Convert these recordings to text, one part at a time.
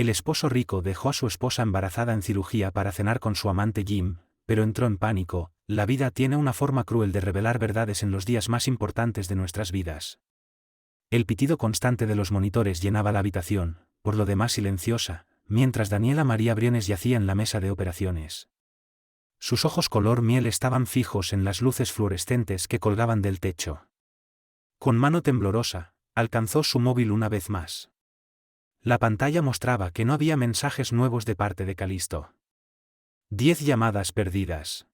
El esposo rico dejó a su esposa embarazada en cirugía para cenar con su amante Jim, pero entró en pánico. La vida tiene una forma cruel de revelar verdades en los días más importantes de nuestras vidas. El pitido constante de los monitores llenaba la habitación, por lo demás silenciosa, mientras Daniela María Briones yacía en la mesa de operaciones. Sus ojos color miel estaban fijos en las luces fluorescentes que colgaban del techo. Con mano temblorosa, alcanzó su móvil una vez más. La pantalla mostraba que no había mensajes nuevos de parte de Calisto. 10 llamadas perdidas.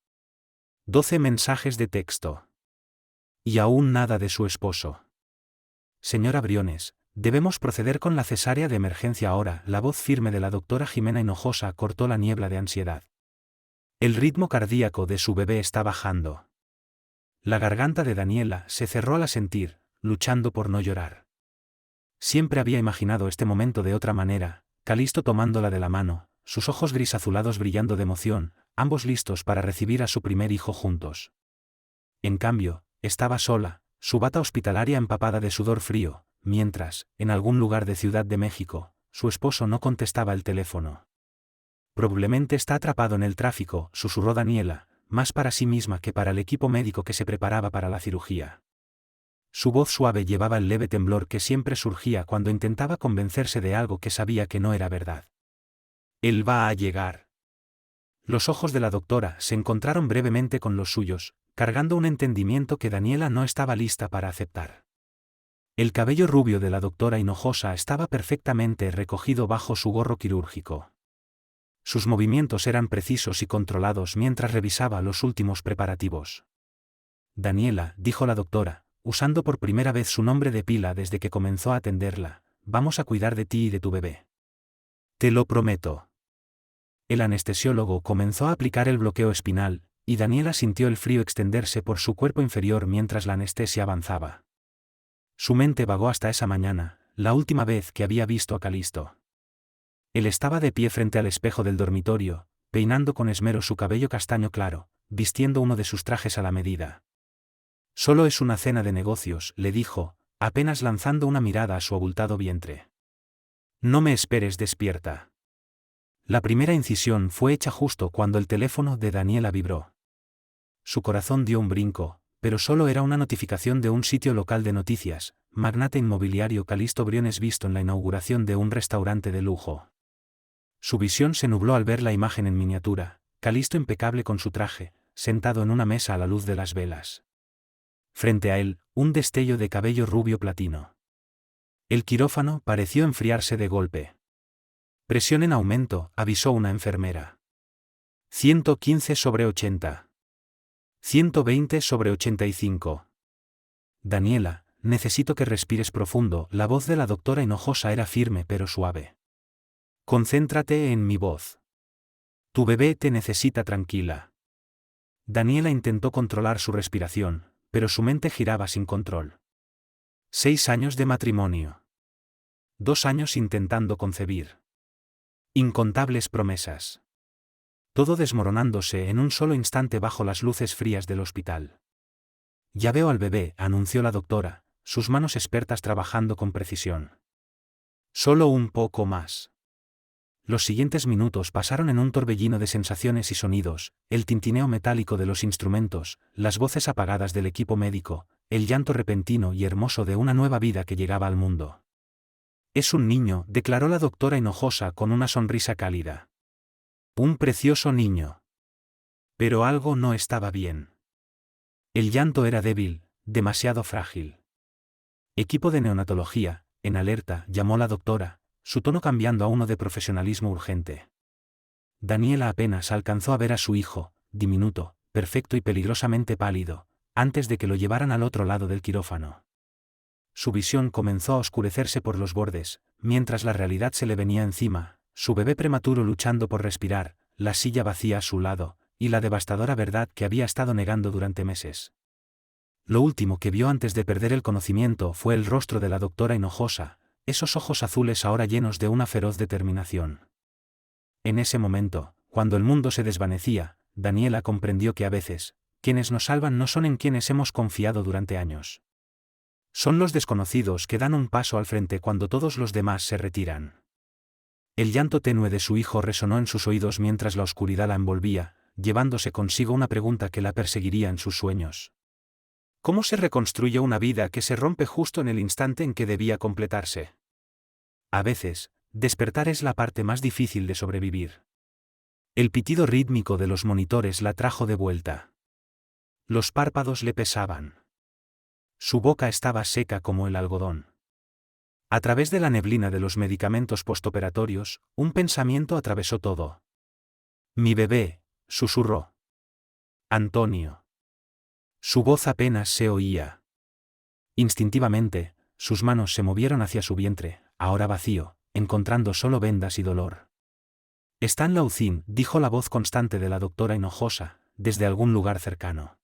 12 mensajes de texto. Y aún nada de su esposo. Señora Briones, debemos proceder con la cesárea de emergencia ahora. La voz firme de la doctora Jimena Hinojosa cortó la niebla de ansiedad. El ritmo cardíaco de su bebé está bajando. La garganta de Daniela se cerró al asentir, luchando por no llorar. Siempre había imaginado este momento de otra manera, Calisto tomándola de la mano, sus ojos gris azulados brillando de emoción, ambos listos para recibir a su primer hijo juntos. En cambio, estaba sola, su bata hospitalaria empapada de sudor frío, mientras, en algún lugar de Ciudad de México, su esposo no contestaba el teléfono. Probablemente está atrapado en el tráfico, susurró Daniela, más para sí misma que para el equipo médico que se preparaba para la cirugía. Su voz suave llevaba el leve temblor que siempre surgía cuando intentaba convencerse de algo que sabía que no era verdad. Él va a llegar. Los ojos de la doctora se encontraron brevemente con los suyos, cargando un entendimiento que Daniela no estaba lista para aceptar. El cabello rubio de la doctora Hinojosa estaba perfectamente recogido bajo su gorro quirúrgico. Sus movimientos eran precisos y controlados mientras revisaba los últimos preparativos. Daniela, dijo la doctora, usando por primera vez su nombre de pila desde que comenzó a atenderla, vamos a cuidar de ti y de tu bebé. Te lo prometo. El anestesiólogo comenzó a aplicar el bloqueo espinal, y Daniela sintió el frío extenderse por su cuerpo inferior mientras la anestesia avanzaba. Su mente vagó hasta esa mañana, la última vez que había visto a Calisto. Él estaba de pie frente al espejo del dormitorio, peinando con esmero su cabello castaño claro, vistiendo uno de sus trajes a la medida. Solo es una cena de negocios, le dijo, apenas lanzando una mirada a su abultado vientre. No me esperes despierta. La primera incisión fue hecha justo cuando el teléfono de Daniela vibró. Su corazón dio un brinco, pero solo era una notificación de un sitio local de noticias, magnate inmobiliario Calisto Briones visto en la inauguración de un restaurante de lujo. Su visión se nubló al ver la imagen en miniatura, Calisto impecable con su traje, sentado en una mesa a la luz de las velas. Frente a él, un destello de cabello rubio platino. El quirófano pareció enfriarse de golpe. Presión en aumento, avisó una enfermera. 115/80. 120/85. Daniela, necesito que respires profundo. La voz de la doctora Hinojosa era firme pero suave. Concéntrate en mi voz. Tu bebé te necesita tranquila. Daniela intentó controlar su respiración, pero su mente giraba sin control. 6 años de matrimonio. 2 años intentando concebir. Incontables promesas. Todo desmoronándose en un solo instante bajo las luces frías del hospital. Ya veo al bebé, anunció la doctora, sus manos expertas trabajando con precisión. Solo un poco más. Los siguientes minutos pasaron en un torbellino de sensaciones y sonidos, el tintineo metálico de los instrumentos, las voces apagadas del equipo médico, el llanto repentino y hermoso de una nueva vida que llegaba al mundo. Es un niño, declaró la doctora Hinojosa con una sonrisa cálida. Un precioso niño. Pero algo no estaba bien. El llanto era débil, demasiado frágil. Equipo de neonatología, en alerta, llamó la doctora, su tono cambiando a uno de profesionalismo urgente. Daniela apenas alcanzó a ver a su hijo, diminuto, perfecto y peligrosamente pálido, antes de que lo llevaran al otro lado del quirófano. Su visión comenzó a oscurecerse por los bordes, mientras la realidad se le venía encima, su bebé prematuro luchando por respirar, la silla vacía a su lado, y la devastadora verdad que había estado negando durante meses. Lo último que vio antes de perder el conocimiento fue el rostro de la doctora Hinojosa, esos ojos azules ahora llenos de una feroz determinación. En ese momento, cuando el mundo se desvanecía, Daniela comprendió que a veces, quienes nos salvan no son en quienes hemos confiado durante años. Son los desconocidos que dan un paso al frente cuando todos los demás se retiran. El llanto tenue de su hijo resonó en sus oídos mientras la oscuridad la envolvía, llevándose consigo una pregunta que la perseguiría en sus sueños. ¿Cómo se reconstruye una vida que se rompe justo en el instante en que debía completarse? A veces, despertar es la parte más difícil de sobrevivir. El pitido rítmico de los monitores la trajo de vuelta. Los párpados le pesaban. Su boca estaba seca como el algodón. A través de la neblina de los medicamentos postoperatorios, un pensamiento atravesó todo. Mi bebé, susurró. Antonio. Su voz apenas se oía. Instintivamente, sus manos se movieron hacia su vientre, ahora vacío, encontrando solo vendas y dolor. Está en la UCI, dijo la voz constante de la doctora Hinojosa, desde algún lugar cercano.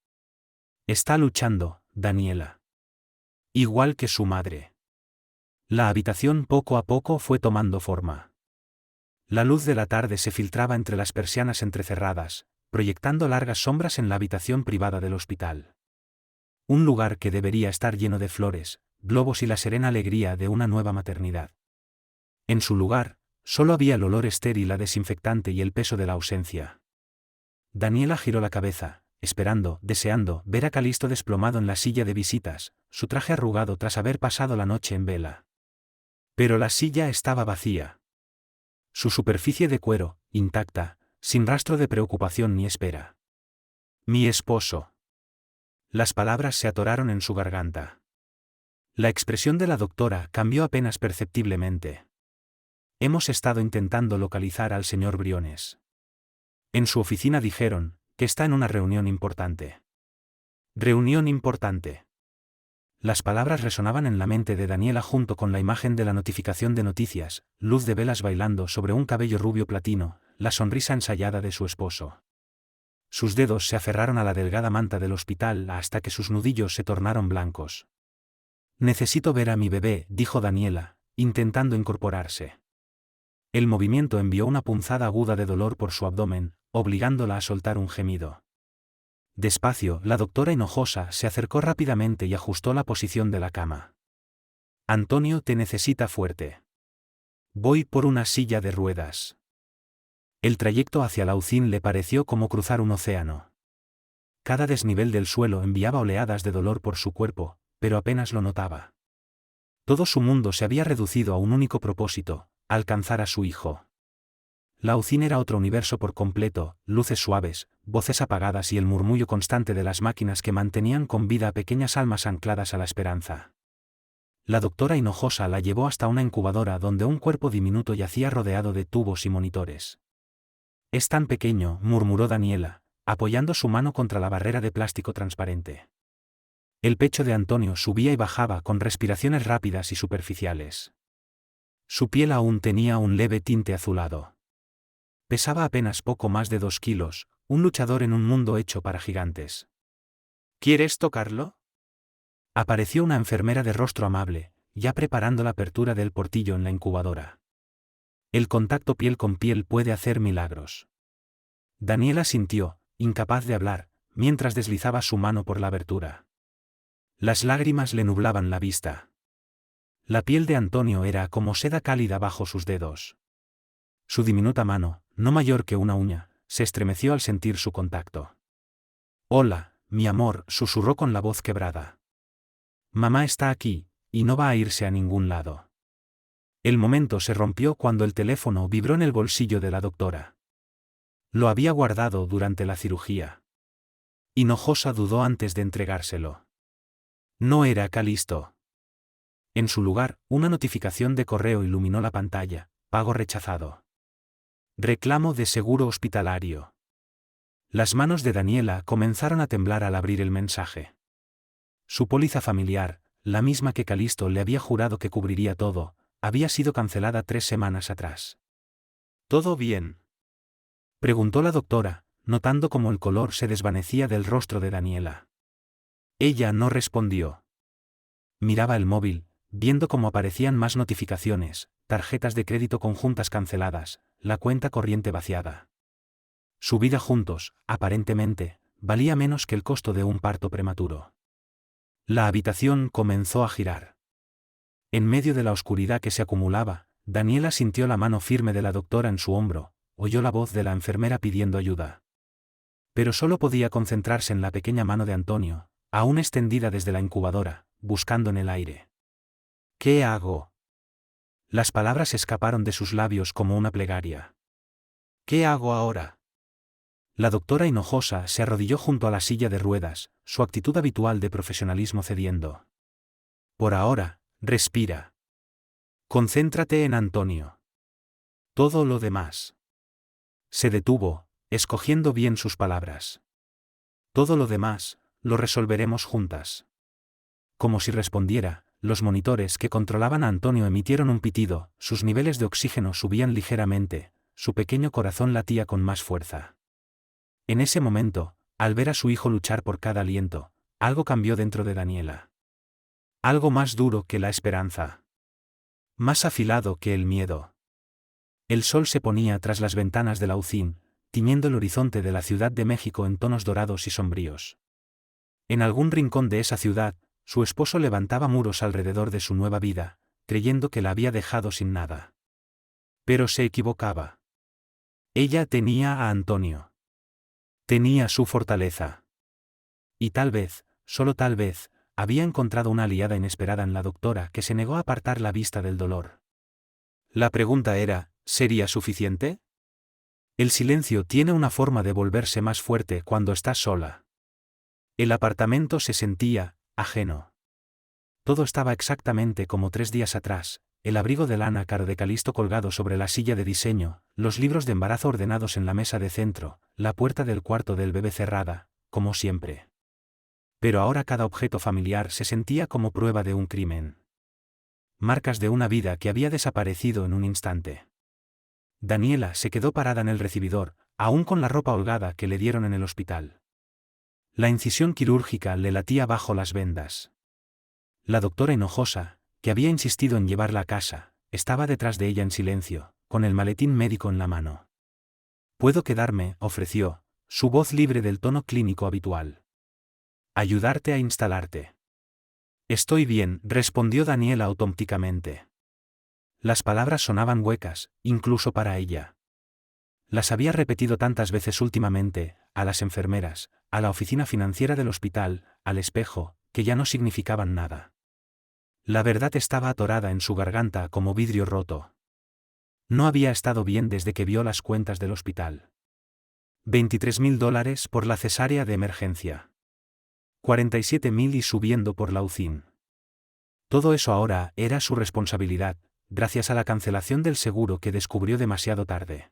Está luchando, Daniela. Igual que su madre. La habitación poco a poco fue tomando forma. La luz de la tarde se filtraba entre las persianas entrecerradas, proyectando largas sombras en la habitación privada del hospital. Un lugar que debería estar lleno de flores, globos y la serena alegría de una nueva maternidad. En su lugar, solo había el olor estéril a desinfectante y el peso de la ausencia. Daniela giró la cabeza, esperando, deseando, ver a Calisto desplomado en la silla de visitas, su traje arrugado tras haber pasado la noche en vela. Pero la silla estaba vacía. Su superficie de cuero, intacta, sin rastro de preocupación ni espera. Mi esposo. Las palabras se atoraron en su garganta. La expresión de la doctora cambió apenas perceptiblemente. Hemos estado intentando localizar al señor Briones. En su oficina dijeron que está en una reunión importante. Reunión importante. Las palabras resonaban en la mente de Daniela junto con la imagen de la notificación de noticias, luz de velas bailando sobre un cabello rubio platino, la sonrisa ensayada de su esposo. Sus dedos se aferraron a la delgada manta del hospital hasta que sus nudillos se tornaron blancos. Necesito ver a mi bebé, dijo Daniela, intentando incorporarse. El movimiento envió una punzada aguda de dolor por su abdomen, obligándola a soltar un gemido. Despacio, la doctora Hinojosa se acercó rápidamente y ajustó la posición de la cama. Antonio te necesita fuerte. Voy por una silla de ruedas. El trayecto hacia la UCI le pareció como cruzar un océano. Cada desnivel del suelo enviaba oleadas de dolor por su cuerpo, pero apenas lo notaba. Todo su mundo se había reducido a un único propósito, alcanzar a su hijo. La UCI era otro universo por completo, luces suaves, voces apagadas y el murmullo constante de las máquinas que mantenían con vida a pequeñas almas ancladas a la esperanza. La doctora Hinojosa la llevó hasta una incubadora donde un cuerpo diminuto yacía rodeado de tubos y monitores. Es tan pequeño, murmuró Daniela, apoyando su mano contra la barrera de plástico transparente. El pecho de Antonio subía y bajaba con respiraciones rápidas y superficiales. Su piel aún tenía un leve tinte azulado. Pesaba apenas poco más de 2 kilos, un luchador en un mundo hecho para gigantes. ¿Quieres tocarlo? Apareció una enfermera de rostro amable, ya preparando la apertura del portillo en la incubadora. El contacto piel con piel puede hacer milagros. Daniela sintió, incapaz de hablar, mientras deslizaba su mano por la abertura. Las lágrimas le nublaban la vista. La piel de Antonio era como seda cálida bajo sus dedos. Su diminuta mano, no mayor que una uña, se estremeció al sentir su contacto. Hola, mi amor, susurró con la voz quebrada. Mamá está aquí, y no va a irse a ningún lado. El momento se rompió cuando el teléfono vibró en el bolsillo de la doctora. Lo había guardado durante la cirugía. Hinojosa dudó antes de entregárselo. No era Calisto. En su lugar, una notificación de correo iluminó la pantalla, pago rechazado. Reclamo de seguro hospitalario. Las manos de Daniela comenzaron a temblar al abrir el mensaje. Su póliza familiar, la misma que Calisto le había jurado que cubriría todo, había sido cancelada 3 semanas atrás. ¿Todo bien?, preguntó la doctora, notando cómo el color se desvanecía del rostro de Daniela. Ella no respondió. Miraba el móvil, viendo cómo aparecían más notificaciones, tarjetas de crédito conjuntas canceladas, la cuenta corriente vaciada. Su vida juntos, aparentemente, valía menos que el costo de un parto prematuro. La habitación comenzó a girar. En medio de la oscuridad que se acumulaba, Daniela sintió la mano firme de la doctora en su hombro, oyó la voz de la enfermera pidiendo ayuda. Pero solo podía concentrarse en la pequeña mano de Antonio, aún extendida desde la incubadora, buscando en el aire. ¿Qué hago? Las palabras escaparon de sus labios como una plegaria. ¿Qué hago ahora? La doctora Hinojosa se arrodilló junto a la silla de ruedas, su actitud habitual de profesionalismo cediendo. Por ahora, respira. Concéntrate en Antonio. Todo lo demás. Se detuvo, escogiendo bien sus palabras. Todo lo demás, lo resolveremos juntas. Como si respondiera, los monitores que controlaban a Antonio emitieron un pitido, sus niveles de oxígeno subían ligeramente, su pequeño corazón latía con más fuerza. En ese momento, al ver a su hijo luchar por cada aliento, algo cambió dentro de Daniela. Algo más duro que la esperanza. Más afilado que el miedo. El sol se ponía tras las ventanas de la UCIN, tiñendo el horizonte de la Ciudad de México en tonos dorados y sombríos. En algún rincón de esa ciudad, su esposo levantaba muros alrededor de su nueva vida, creyendo que la había dejado sin nada. Pero se equivocaba. Ella tenía a Antonio. Tenía su fortaleza. Y tal vez, solo tal vez, había encontrado una aliada inesperada en la doctora que se negó a apartar la vista del dolor. La pregunta era, ¿sería suficiente? El silencio tiene una forma de volverse más fuerte cuando estás sola. El apartamento se sentía ajeno. Todo estaba exactamente como 3 días atrás, el abrigo de lana caro de Calisto colgado sobre la silla de diseño, los libros de embarazo ordenados en la mesa de centro, la puerta del cuarto del bebé cerrada, como siempre. Pero ahora cada objeto familiar se sentía como prueba de un crimen. Marcas de una vida que había desaparecido en un instante. Daniela se quedó parada en el recibidor, aún con la ropa holgada que le dieron en el hospital. La incisión quirúrgica le latía bajo las vendas. La doctora Hinojosa, que había insistido en llevarla a casa, estaba detrás de ella en silencio, con el maletín médico en la mano. «Puedo quedarme», ofreció, su voz libre del tono clínico habitual. «Ayudarte a instalarte». «Estoy bien», respondió Daniela autómaticamente. Las palabras sonaban huecas, incluso para ella. Las había repetido tantas veces últimamente, a las enfermeras, a la oficina financiera del hospital, al espejo, que ya no significaban nada. La verdad estaba atorada en su garganta como vidrio roto. No había estado bien desde que vio las cuentas del hospital. $23.000 por la cesárea de emergencia. 47.000 y subiendo por la UCIN. Todo eso ahora era su responsabilidad, gracias a la cancelación del seguro que descubrió demasiado tarde.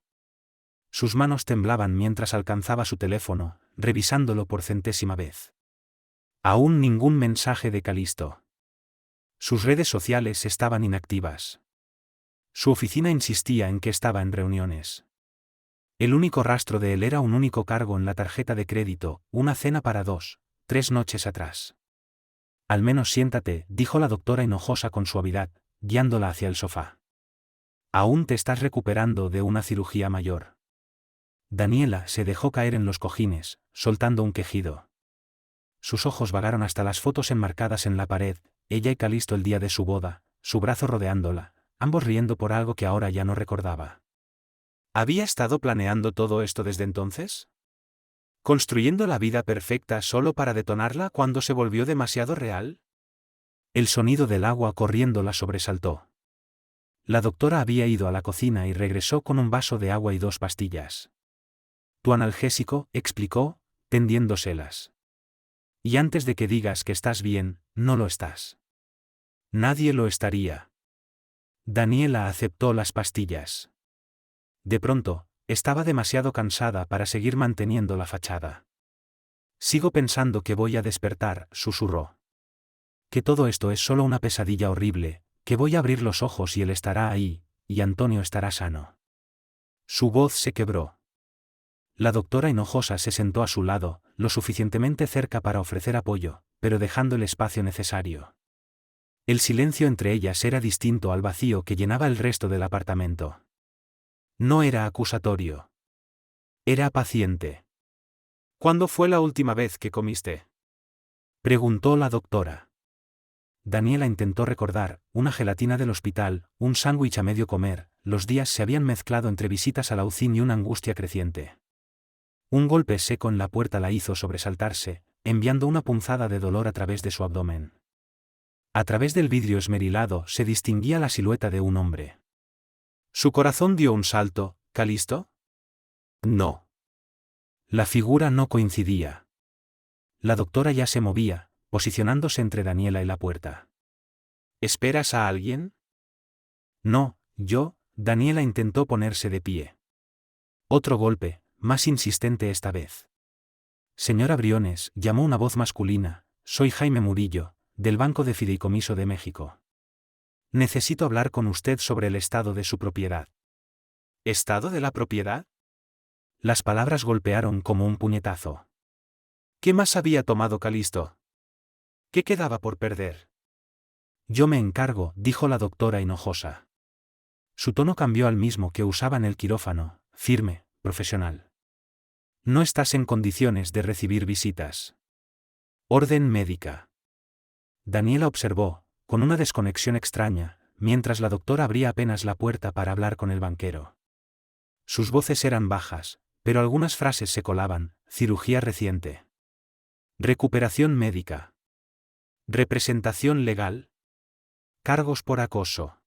Sus manos temblaban mientras alcanzaba su teléfono, revisándolo por 100ª vez. Aún ningún mensaje de Calisto. Sus redes sociales estaban inactivas. Su oficina insistía en que estaba en reuniones. El único rastro de él era un único cargo en la tarjeta de crédito, una cena para 2, 3 noches atrás. «Al menos siéntate», dijo la doctora Hinojosa con suavidad, guiándola hacia el sofá. «Aún te estás recuperando de una cirugía mayor». Daniela se dejó caer en los cojines, soltando un quejido. Sus ojos vagaron hasta las fotos enmarcadas en la pared, ella y Calisto el día de su boda, su brazo rodeándola, ambos riendo por algo que ahora ya no recordaba. ¿Había estado planeando todo esto desde entonces? ¿Construyendo la vida perfecta solo para detonarla cuando se volvió demasiado real? El sonido del agua corriendo la sobresaltó. La doctora había ido a la cocina y regresó con un vaso de agua y 2 pastillas. «Tu analgésico», explicó, tendiéndoselas. «Y antes de que digas que estás bien, no lo estás». Nadie lo estaría. Daniela aceptó las pastillas. De pronto, estaba demasiado cansada para seguir manteniendo la fachada. «Sigo pensando que voy a despertar», susurró. «Que todo esto es solo una pesadilla horrible, que voy a abrir los ojos y él estará ahí, y Antonio estará sano». Su voz se quebró. La doctora Hinojosa se sentó a su lado, lo suficientemente cerca para ofrecer apoyo, pero dejando el espacio necesario. El silencio entre ellas era distinto al vacío que llenaba el resto del apartamento. No era acusatorio. Era paciente. «¿Cuándo fue la última vez que comiste?», preguntó la doctora. Daniela intentó recordar, una gelatina del hospital, un sándwich a medio comer, los días se habían mezclado entre visitas a la UCI y una angustia creciente. Un golpe seco en la puerta la hizo sobresaltarse, enviando una punzada de dolor a través de su abdomen. A través del vidrio esmerilado se distinguía la silueta de un hombre. Su corazón dio un salto. ¿Calisto? No. La figura no coincidía. La doctora ya se movía, posicionándose entre Daniela y la puerta. ¿Esperas a alguien? No, yo. Daniela intentó ponerse de pie. Otro golpe, más insistente esta vez. Señora Briones, llamó una voz masculina, soy Jaime Murillo, del Banco de Fideicomiso de México. Necesito hablar con usted sobre el estado de su propiedad. ¿Estado de la propiedad? Las palabras golpearon como un puñetazo. ¿Qué más había tomado Calisto? ¿Qué quedaba por perder? Yo me encargo, dijo la doctora enojosa. Su tono cambió al mismo que usaba en el quirófano, firme, profesional. No estás en condiciones de recibir visitas. Orden médica. Daniela observó, con una desconexión extraña, mientras la doctora abría apenas la puerta para hablar con el banquero. Sus voces eran bajas, pero algunas frases se colaban, cirugía reciente. Recuperación médica. Representación legal. Cargos por acoso.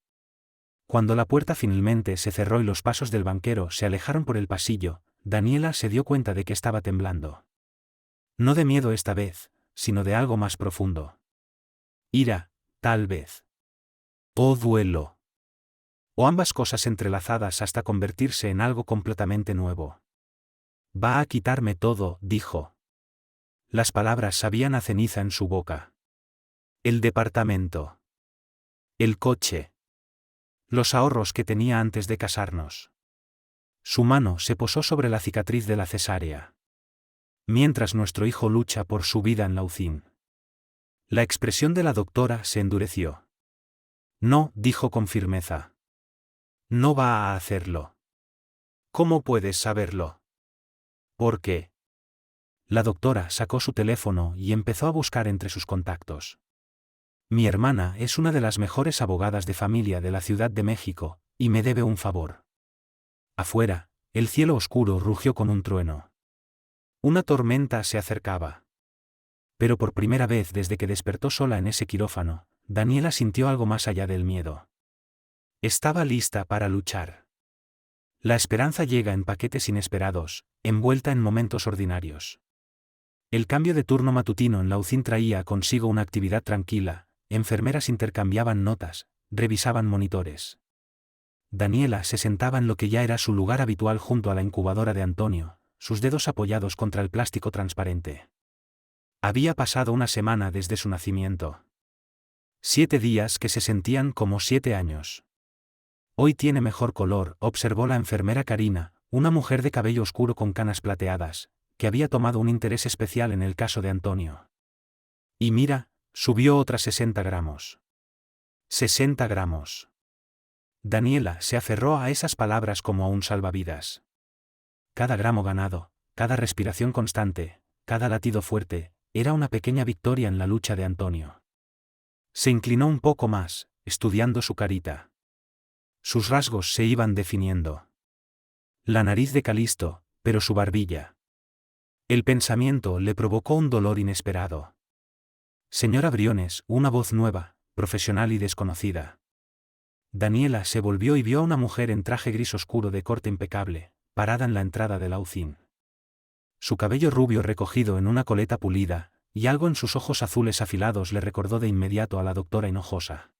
Cuando la puerta finalmente se cerró y los pasos del banquero se alejaron por el pasillo, Daniela se dio cuenta de que estaba temblando. No de miedo esta vez, sino de algo más profundo. Ira, tal vez. O duelo. O ambas cosas entrelazadas hasta convertirse en algo completamente nuevo. Va a quitarme todo, dijo. Las palabras sabían a ceniza en su boca. El departamento. El coche. Los ahorros que tenía antes de casarnos. Su mano se posó sobre la cicatriz de la cesárea. Mientras nuestro hijo lucha por su vida en la UCI. La expresión de la doctora se endureció. No, dijo con firmeza. No va a hacerlo. ¿Cómo puedes saberlo? ¿Por qué? La doctora sacó su teléfono y empezó a buscar entre sus contactos. Mi hermana es una de las mejores abogadas de familia de la Ciudad de México, y me debe un favor. Afuera, el cielo oscuro rugió con un trueno. Una tormenta se acercaba. Pero por primera vez desde que despertó sola en ese quirófano, Daniela sintió algo más allá del miedo. Estaba lista para luchar. La esperanza llega en paquetes inesperados, envuelta en momentos ordinarios. El cambio de turno matutino en la UCI traía consigo una actividad tranquila, enfermeras intercambiaban notas, revisaban monitores. Daniela se sentaba en lo que ya era su lugar habitual junto a la incubadora de Antonio, sus dedos apoyados contra el plástico transparente. Había pasado una semana desde su nacimiento. 7 días que se sentían como 7 años. Hoy tiene mejor color, observó la enfermera Karina, una mujer de cabello oscuro con canas plateadas, que había tomado un interés especial en el caso de Antonio. Y mira, subió otras 60 gramos. 60 gramos. Daniela se aferró a esas palabras como a un salvavidas. Cada gramo ganado, cada respiración constante, cada latido fuerte, era una pequeña victoria en la lucha de Antonio. Se inclinó un poco más, estudiando su carita. Sus rasgos se iban definiendo. La nariz de Calisto, pero su barbilla. El pensamiento le provocó un dolor inesperado. Señora Briones, una voz nueva, profesional y desconocida. Daniela se volvió y vio a una mujer en traje gris oscuro de corte impecable, parada en la entrada de la UCI. Su cabello rubio recogido en una coleta pulida, y algo en sus ojos azules afilados le recordó de inmediato a la doctora Hinojosa.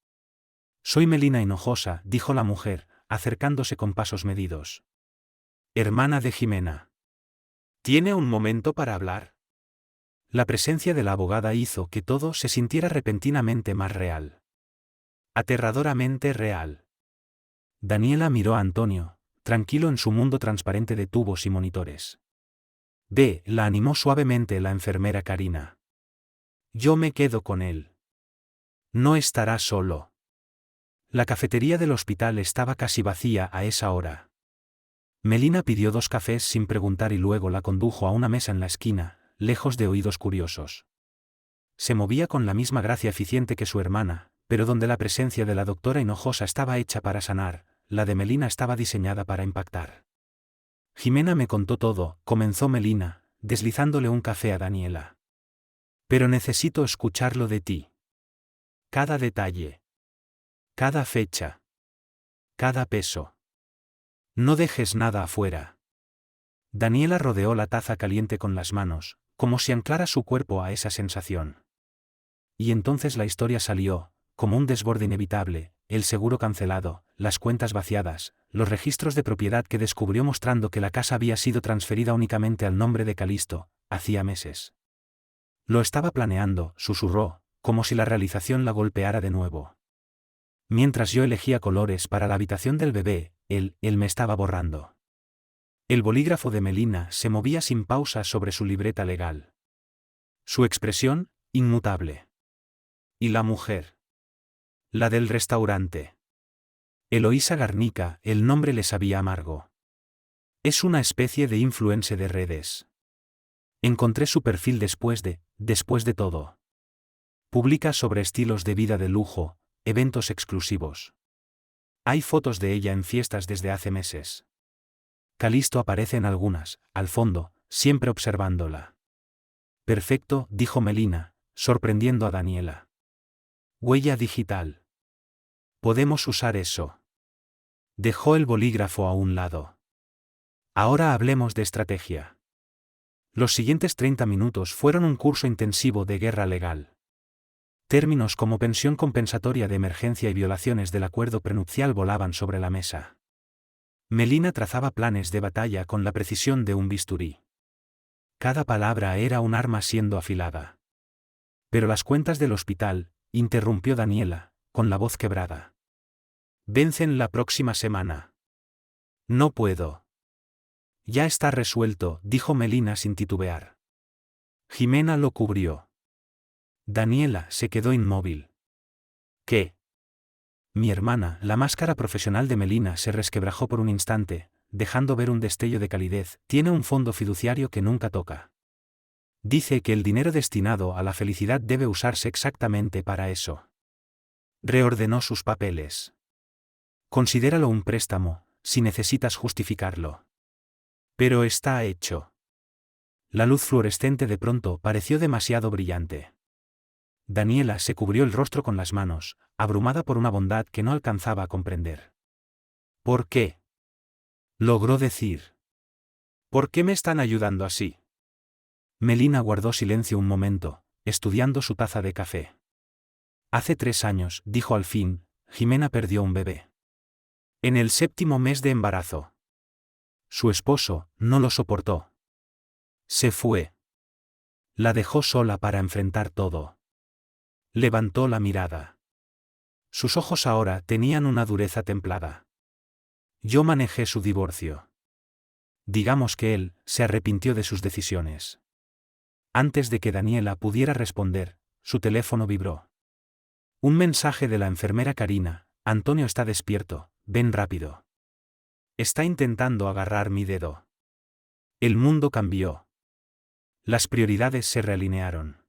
Soy Melina Hinojosa, dijo la mujer, acercándose con pasos medidos. Hermana de Jimena. ¿Tiene un momento para hablar? La presencia de la abogada hizo que todo se sintiera repentinamente más real. Aterradoramente real. Daniela miró a Antonio, tranquilo en su mundo transparente de tubos y monitores. La animó suavemente la enfermera Karina. Yo me quedo con él. No estará solo. La cafetería del hospital estaba casi vacía a esa hora. Melina pidió 2 cafés sin preguntar y luego la condujo a una mesa en la esquina, lejos de oídos curiosos. Se movía con la misma gracia eficiente que su hermana, pero donde la presencia de la doctora Hinojosa estaba hecha para sanar, la de Melina estaba diseñada para impactar. Jimena me contó todo, comenzó Melina, deslizándole un café a Daniela. Pero necesito escucharlo de ti. Cada detalle. Cada fecha. Cada peso. No dejes nada afuera. Daniela rodeó la taza caliente con las manos, como si anclara su cuerpo a esa sensación. Y entonces la historia salió, como un desborde inevitable, el seguro cancelado, las cuentas vaciadas, los registros de propiedad que descubrió mostrando que la casa había sido transferida únicamente al nombre de Calisto, hacía meses. Lo estaba planeando, susurró, como si la realización la golpeara de nuevo. Mientras yo elegía colores para la habitación del bebé, él me estaba borrando. El bolígrafo de Melina se movía sin pausa sobre su libreta legal. Su expresión, inmutable. ¿Y la mujer? La del restaurante. Eloísa Garnica, el nombre le sabía amargo. Es una especie de influencer de redes. Encontré su perfil después de todo. Publica sobre estilos de vida de lujo, eventos exclusivos. Hay fotos de ella en fiestas desde hace meses. Calisto aparece en algunas, al fondo, siempre observándola. Perfecto, dijo Melina, sorprendiendo a Daniela. Huella digital. Podemos usar eso. Dejó el bolígrafo a un lado. Ahora hablemos de estrategia. Los siguientes 30 minutos fueron un curso intensivo de guerra legal. Términos como pensión compensatoria de emergencia y violaciones del acuerdo prenupcial volaban sobre la mesa. Melina trazaba planes de batalla con la precisión de un bisturí. Cada palabra era un arma siendo afilada. Pero las cuentas del hospital, interrumpió Daniela, con la voz quebrada. Vencen la próxima semana. No puedo. Ya está resuelto, dijo Melina sin titubear. Jimena lo cubrió. Daniela se quedó inmóvil. ¿Qué? Mi hermana, la máscara profesional de Melina se resquebrajó por un instante, dejando ver un destello de calidez. Tiene un fondo fiduciario que nunca toca. Dice que el dinero destinado a la felicidad debe usarse exactamente para eso. Reordenó sus papeles. Considéralo un préstamo, si necesitas justificarlo. Pero está hecho. La luz fluorescente de pronto pareció demasiado brillante. Daniela se cubrió el rostro con las manos, abrumada por una bondad que no alcanzaba a comprender. ¿Por qué? Logró decir. ¿Por qué me están ayudando así? Melina guardó silencio un momento, estudiando su taza de café. Hace 3 años, dijo al fin, Jimena perdió un bebé. En el 7º mes de embarazo. Su esposo no lo soportó. Se fue. La dejó sola para enfrentar todo. Levantó la mirada. Sus ojos ahora tenían una dureza templada. Yo manejé su divorcio. Digamos que él se arrepintió de sus decisiones. Antes de que Daniela pudiera responder, su teléfono vibró. Un mensaje de la enfermera Karina: Antonio está despierto, ven rápido. Está intentando agarrar mi dedo. El mundo cambió. Las prioridades se realinearon.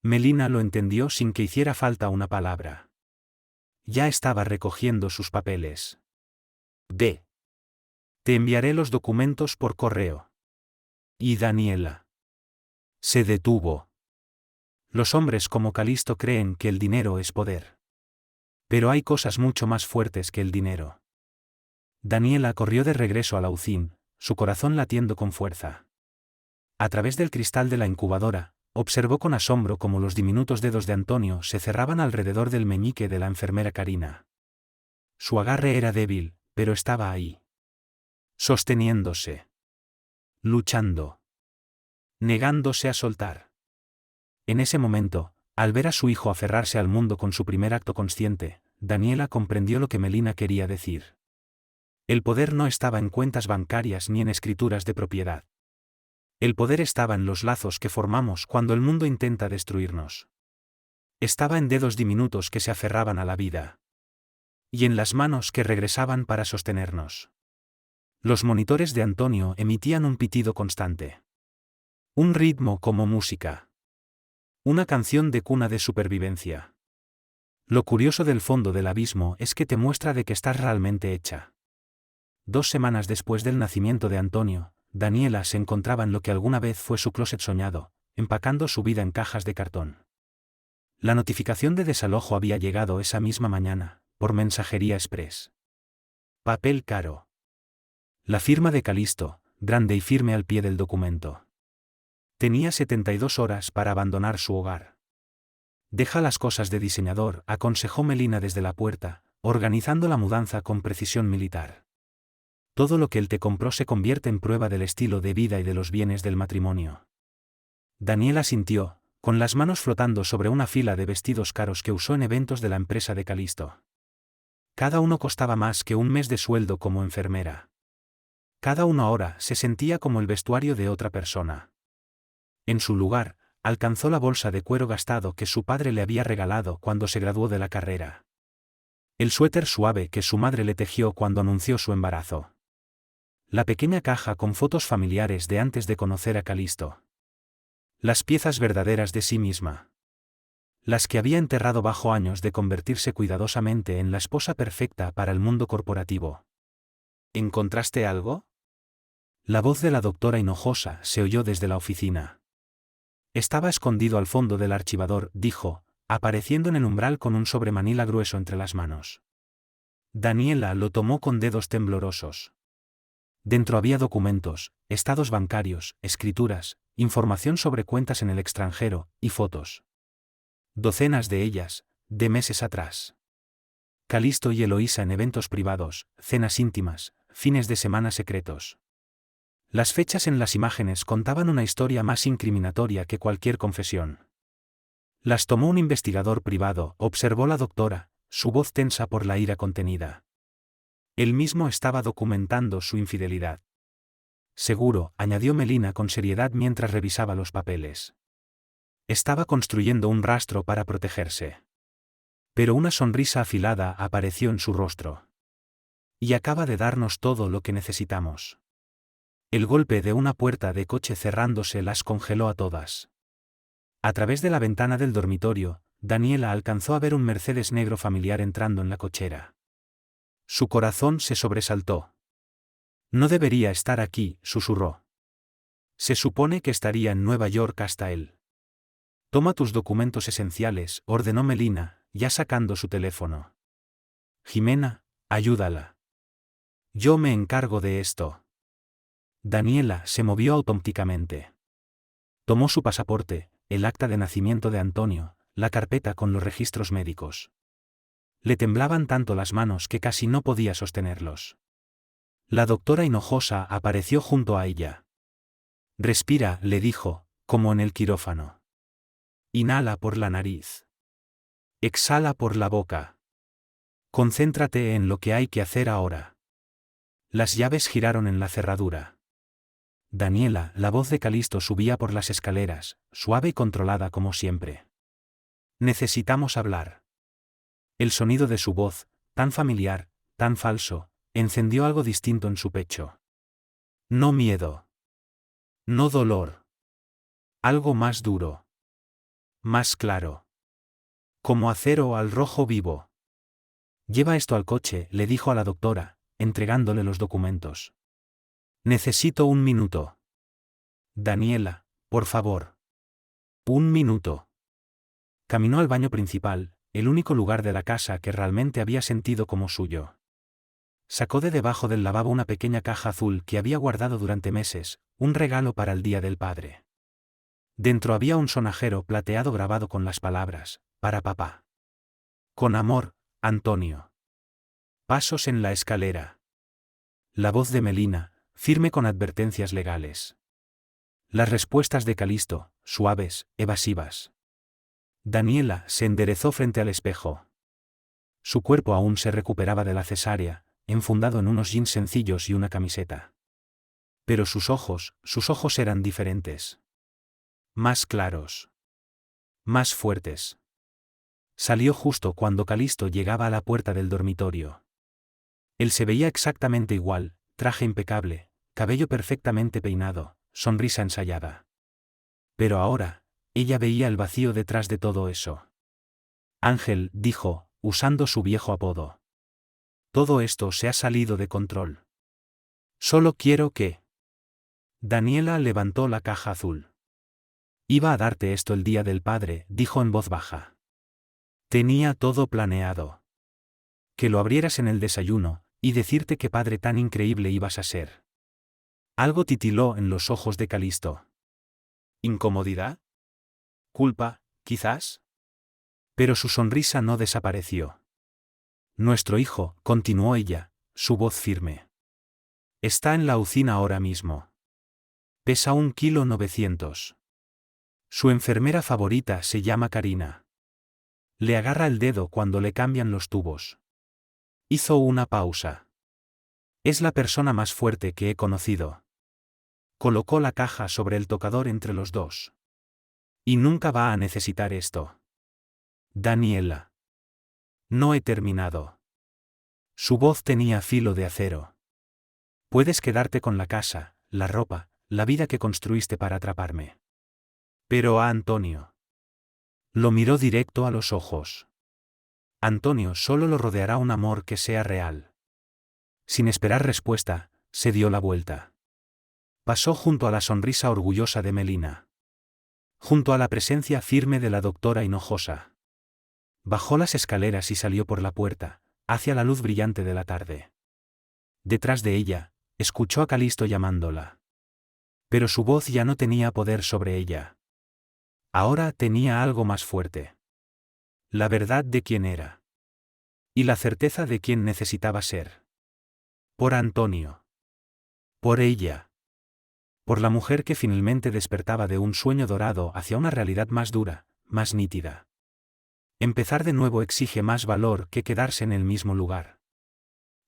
Melina lo entendió sin que hiciera falta una palabra. Ya estaba recogiendo sus papeles. Te enviaré los documentos por correo. Y Daniela. Se detuvo. Los hombres como Calisto creen que el dinero es poder. Pero hay cosas mucho más fuertes que el dinero. Daniela corrió de regreso a la UCIN, su corazón latiendo con fuerza. A través del cristal de la incubadora, observó con asombro cómo los diminutos dedos de Antonio se cerraban alrededor del meñique de la enfermera Karina. Su agarre era débil, pero estaba ahí. Sosteniéndose. Luchando. Negándose a soltar. En ese momento, al ver a su hijo aferrarse al mundo con su primer acto consciente, Daniela comprendió lo que Melina quería decir. El poder no estaba en cuentas bancarias ni en escrituras de propiedad. El poder estaba en los lazos que formamos cuando el mundo intenta destruirnos. Estaba en dedos diminutos que se aferraban a la vida. Y en las manos que regresaban para sostenernos. Los monitores de Antonio emitían un pitido constante. Un ritmo como música. Una canción de cuna de supervivencia. Lo curioso del fondo del abismo es que te muestra de que estás realmente hecha. 2 semanas después del nacimiento de Antonio, Daniela se encontraba en lo que alguna vez fue su closet soñado, empacando su vida en cajas de cartón. La notificación de desalojo había llegado esa misma mañana, por mensajería express. Papel caro. La firma de Calisto, grande y firme al pie del documento. Tenía 72 horas para abandonar su hogar. Deja las cosas de diseñador, aconsejó Melina desde la puerta, organizando la mudanza con precisión militar. Todo lo que él te compró se convierte en prueba del estilo de vida y de los bienes del matrimonio. Daniela sintió, con las manos flotando sobre una fila de vestidos caros que usó en eventos de la empresa de Calisto. Cada uno costaba más que un mes de sueldo como enfermera. Cada uno ahora se sentía como el vestuario de otra persona. En su lugar, alcanzó la bolsa de cuero gastado que su padre le había regalado cuando se graduó de la carrera. El suéter suave que su madre le tejió cuando anunció su embarazo. La pequeña caja con fotos familiares de antes de conocer a Calisto. Las piezas verdaderas de sí misma. Las que había enterrado bajo años de convertirse cuidadosamente en la esposa perfecta para el mundo corporativo. ¿Encontraste algo? La voz de la doctora Hinojosa se oyó desde la oficina. Estaba escondido al fondo del archivador, dijo, apareciendo en el umbral con un sobremanila grueso entre las manos. Daniela lo tomó con dedos temblorosos. Dentro había documentos, estados bancarios, escrituras, información sobre cuentas en el extranjero, y fotos. Docenas de ellas, de meses atrás. Calisto y Eloísa en eventos privados, cenas íntimas, fines de semana secretos. Las fechas en las imágenes contaban una historia más incriminatoria que cualquier confesión. Las tomó un investigador privado, observó la doctora, su voz tensa por la ira contenida. Él mismo estaba documentando su infidelidad. Seguro, añadió Melina con seriedad mientras revisaba los papeles. Estaba construyendo un rastro para protegerse. Pero una sonrisa afilada apareció en su rostro. Y acaba de darnos todo lo que necesitamos. El golpe de una puerta de coche cerrándose las congeló a todas. A través de la ventana del dormitorio, Daniela alcanzó a ver un Mercedes negro familiar entrando en la cochera. Su corazón se sobresaltó. No debería estar aquí, susurró. Se supone que estaría en Nueva York hasta él. Toma tus documentos esenciales, ordenó Melina, ya sacando su teléfono. Jimena, ayúdala. Yo me encargo de esto. Daniela se movió automáticamente. Tomó su pasaporte, el acta de nacimiento de Antonio, la carpeta con los registros médicos. Le temblaban tanto las manos que casi no podía sostenerlos. La doctora Hinojosa apareció junto a ella. Respira, le dijo, como en el quirófano. Inhala por la nariz. Exhala por la boca. Concéntrate en lo que hay que hacer ahora. Las llaves giraron en la cerradura. Daniela, la voz de Calisto subía por las escaleras, suave y controlada como siempre. Necesitamos hablar. El sonido de su voz, tan familiar, tan falso, encendió algo distinto en su pecho. No miedo. No dolor. Algo más duro. Más claro. Como acero al rojo vivo. Lleva esto al coche, le dijo a la doctora, entregándole los documentos. Necesito un minuto. Daniela, por favor. Un minuto. Caminó al baño principal, el único lugar de la casa que realmente había sentido como suyo. Sacó de debajo del lavabo una pequeña caja azul que había guardado durante meses, un regalo para el Día del Padre. Dentro había un sonajero plateado grabado con las palabras, para papá. Con amor, Antonio. Pasos en la escalera. La voz de Melina, firme con advertencias legales. Las respuestas de Calisto, suaves, evasivas. Daniela se enderezó frente al espejo. Su cuerpo aún se recuperaba de la cesárea, enfundado en unos jeans sencillos y una camiseta. Pero sus ojos eran diferentes. Más claros. Más fuertes. Salió justo cuando Calisto llegaba a la puerta del dormitorio. Él se veía exactamente igual, traje impecable, cabello perfectamente peinado, sonrisa ensayada. Pero ahora, Ella veía el vacío detrás de todo eso. Ángel, dijo, usando su viejo apodo. Todo esto se ha salido de control. Solo quiero que... Daniela levantó la caja azul. Iba a darte esto el día del padre, dijo en voz baja. Tenía todo planeado. Que lo abrieras en el desayuno, y decirte qué padre tan increíble ibas a ser. Algo titiló en los ojos de Calisto. ¿Incomodidad? ¿Culpa, quizás? Pero su sonrisa no desapareció. Nuestro hijo, continuó ella, su voz firme. Está en la UCI ahora mismo. Pesa 1,9 kg. Su enfermera favorita se llama Karina. Le agarra el dedo cuando le cambian los tubos. Hizo una pausa. Es la persona más fuerte que he conocido. Colocó la caja sobre el tocador entre los dos. Y nunca va a necesitar esto. Daniela. No he terminado. Su voz tenía filo de acero. Puedes quedarte con la casa, la ropa, la vida que construiste para atraparme. Pero a Antonio. Lo miró directo a los ojos. Antonio solo lo rodeará un amor que sea real. Sin esperar respuesta, se dio la vuelta. Pasó junto a la sonrisa orgullosa de Melina. Junto a la presencia firme de la doctora Hinojosa. Bajó las escaleras y salió por la puerta, hacia la luz brillante de la tarde. Detrás de ella, escuchó a Calisto llamándola. Pero su voz ya no tenía poder sobre ella. Ahora tenía algo más fuerte. La verdad de quién era. Y la certeza de quién necesitaba ser. Por Antonio. Por ella. Por la mujer que finalmente despertaba de un sueño dorado hacia una realidad más dura, más nítida. Empezar de nuevo exige más valor que quedarse en el mismo lugar.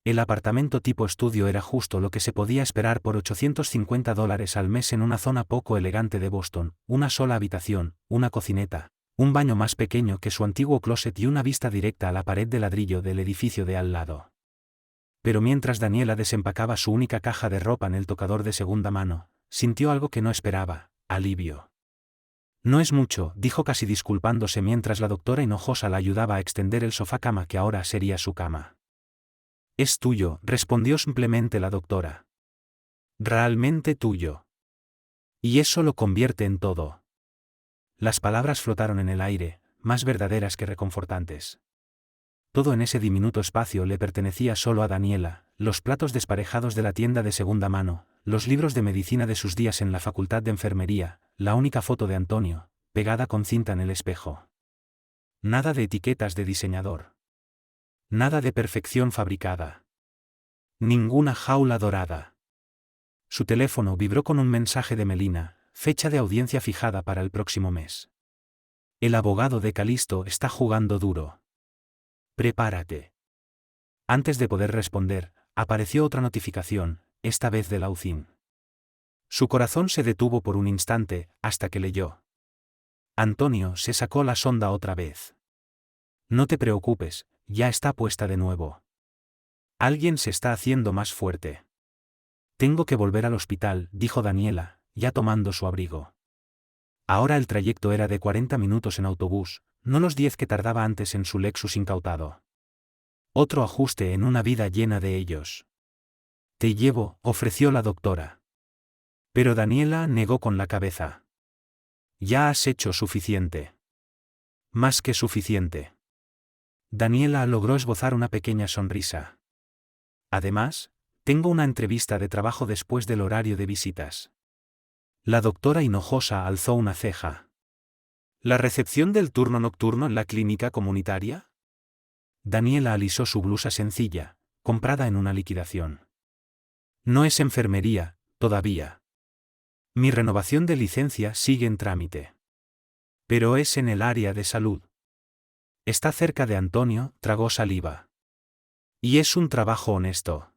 El apartamento tipo estudio era justo lo que se podía esperar por $850 al mes en una zona poco elegante de Boston, una sola habitación, una cocineta, un baño más pequeño que su antiguo closet y una vista directa a la pared de ladrillo del edificio de al lado. Pero mientras Daniela desempacaba su única caja de ropa en el tocador de segunda mano, sintió algo que no esperaba, alivio. No es mucho, dijo casi disculpándose mientras la doctora Hinojosa la ayudaba a extender el sofá cama que ahora sería su cama. Es tuyo, respondió simplemente la doctora. Realmente tuyo. Y eso lo convierte en todo. Las palabras flotaron en el aire, más verdaderas que reconfortantes. Todo en ese diminuto espacio le pertenecía solo a Daniela, los platos desparejados de la tienda de segunda mano, los libros de medicina de sus días en la facultad de enfermería, la única foto de Antonio, pegada con cinta en el espejo. Nada de etiquetas de diseñador. Nada de perfección fabricada. Ninguna jaula dorada. Su teléfono vibró con un mensaje de Melina, fecha de audiencia fijada para el próximo mes. El abogado de Calisto está jugando duro. Prepárate. Antes de poder responder, apareció otra notificación, esta vez de la UCI. Su corazón se detuvo por un instante, hasta que leyó. Antonio se sacó la sonda otra vez. No te preocupes, ya está puesta de nuevo. Alguien se está haciendo más fuerte. Tengo que volver al hospital, dijo Daniela, ya tomando su abrigo. Ahora el trayecto era de 40 minutos en autobús, no los 10 que tardaba antes en su Lexus incautado. Otro ajuste en una vida llena de ellos. Te llevo, ofreció la doctora. Pero Daniela negó con la cabeza. Ya has hecho suficiente. Más que suficiente. Daniela logró esbozar una pequeña sonrisa. Además, tengo una entrevista de trabajo después del horario de visitas. La doctora Hinojosa alzó una ceja. ¿La recepción del turno nocturno en la clínica comunitaria? Daniela alisó su blusa sencilla, comprada en una liquidación. No es enfermería, todavía. Mi renovación de licencia sigue en trámite. Pero es en el área de salud. Está cerca de Antonio, tragó saliva. Y es un trabajo honesto.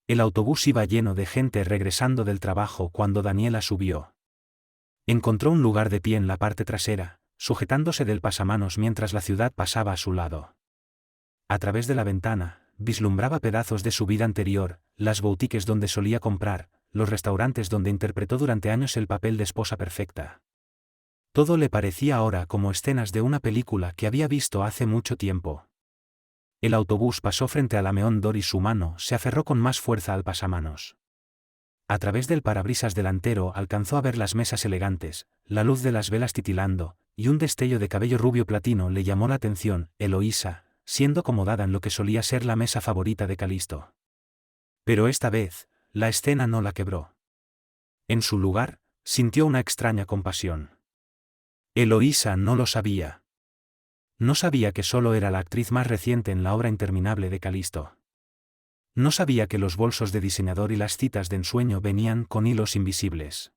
El autobús iba lleno de gente regresando del trabajo cuando Daniela subió. Encontró un lugar de pie en la parte trasera, sujetándose del pasamanos mientras la ciudad pasaba a su lado. A través de la ventana, vislumbraba pedazos de su vida anterior, las boutiques donde solía comprar, los restaurantes donde interpretó durante años el papel de esposa perfecta. Todo le parecía ahora como escenas de una película que había visto hace mucho tiempo. El autobús pasó frente a la Meón d'Or y su mano se aferró con más fuerza al pasamanos. A través del parabrisas delantero alcanzó a ver las mesas elegantes, la luz de las velas titilando, y un destello de cabello rubio platino le llamó la atención. Eloísa, siendo acomodada en lo que solía ser la mesa favorita de Calisto. Pero esta vez, la escena no la quebró. En su lugar, sintió una extraña compasión. Eloísa no lo sabía. No sabía que solo era la actriz más reciente en la obra interminable de Calisto. No sabía que los bolsos de diseñador y las citas de ensueño venían con hilos invisibles.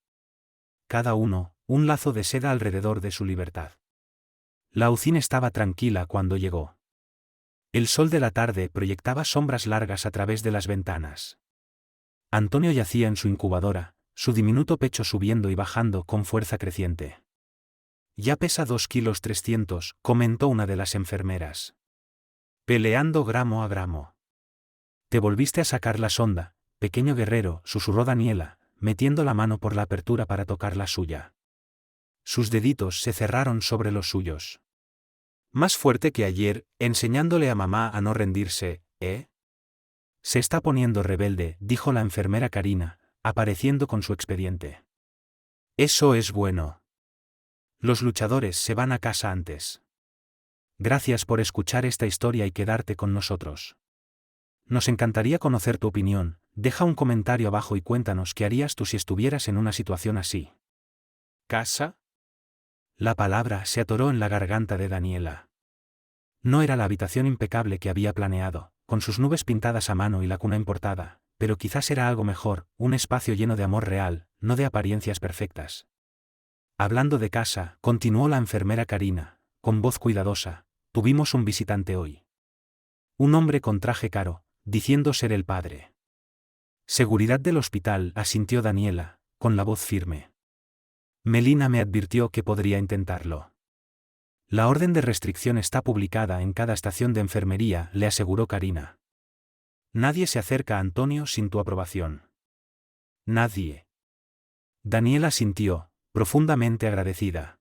Cada uno, un lazo de seda alrededor de su libertad. La Ucín estaba tranquila cuando llegó. El sol de la tarde proyectaba sombras largas a través de las ventanas. Antonio yacía en su incubadora, su diminuto pecho subiendo y bajando con fuerza creciente. Ya pesa 2,3 kilos, comentó una de las enfermeras. Peleando gramo a gramo. Te volviste a sacar la sonda, pequeño guerrero, susurró Daniela, metiendo la mano por la apertura para tocar la suya. Sus deditos se cerraron sobre los suyos. Más fuerte que ayer, enseñándole a mamá a no rendirse, ¿eh? Se está poniendo rebelde, dijo la enfermera Karina, apareciendo con su expediente. Eso es bueno. Los luchadores se van a casa antes. Gracias por escuchar esta historia y quedarte con nosotros. Nos encantaría conocer tu opinión, deja un comentario abajo y cuéntanos qué harías tú si estuvieras en una situación así. ¿Casa? La palabra se atoró en la garganta de Daniela. No era la habitación impecable que había planeado, con sus nubes pintadas a mano y la cuna importada, pero quizás era algo mejor, un espacio lleno de amor real, no de apariencias perfectas. Hablando de casa, continuó la enfermera Karina, con voz cuidadosa, tuvimos un visitante hoy. Un hombre con traje caro, diciendo ser el padre. Seguridad del hospital, asintió Daniela, con la voz firme. Melina me advirtió que podría intentarlo. La orden de restricción está publicada en cada estación de enfermería, le aseguró Karina. Nadie se acerca a Antonio sin tu aprobación. Nadie. Daniela asintió, profundamente agradecida.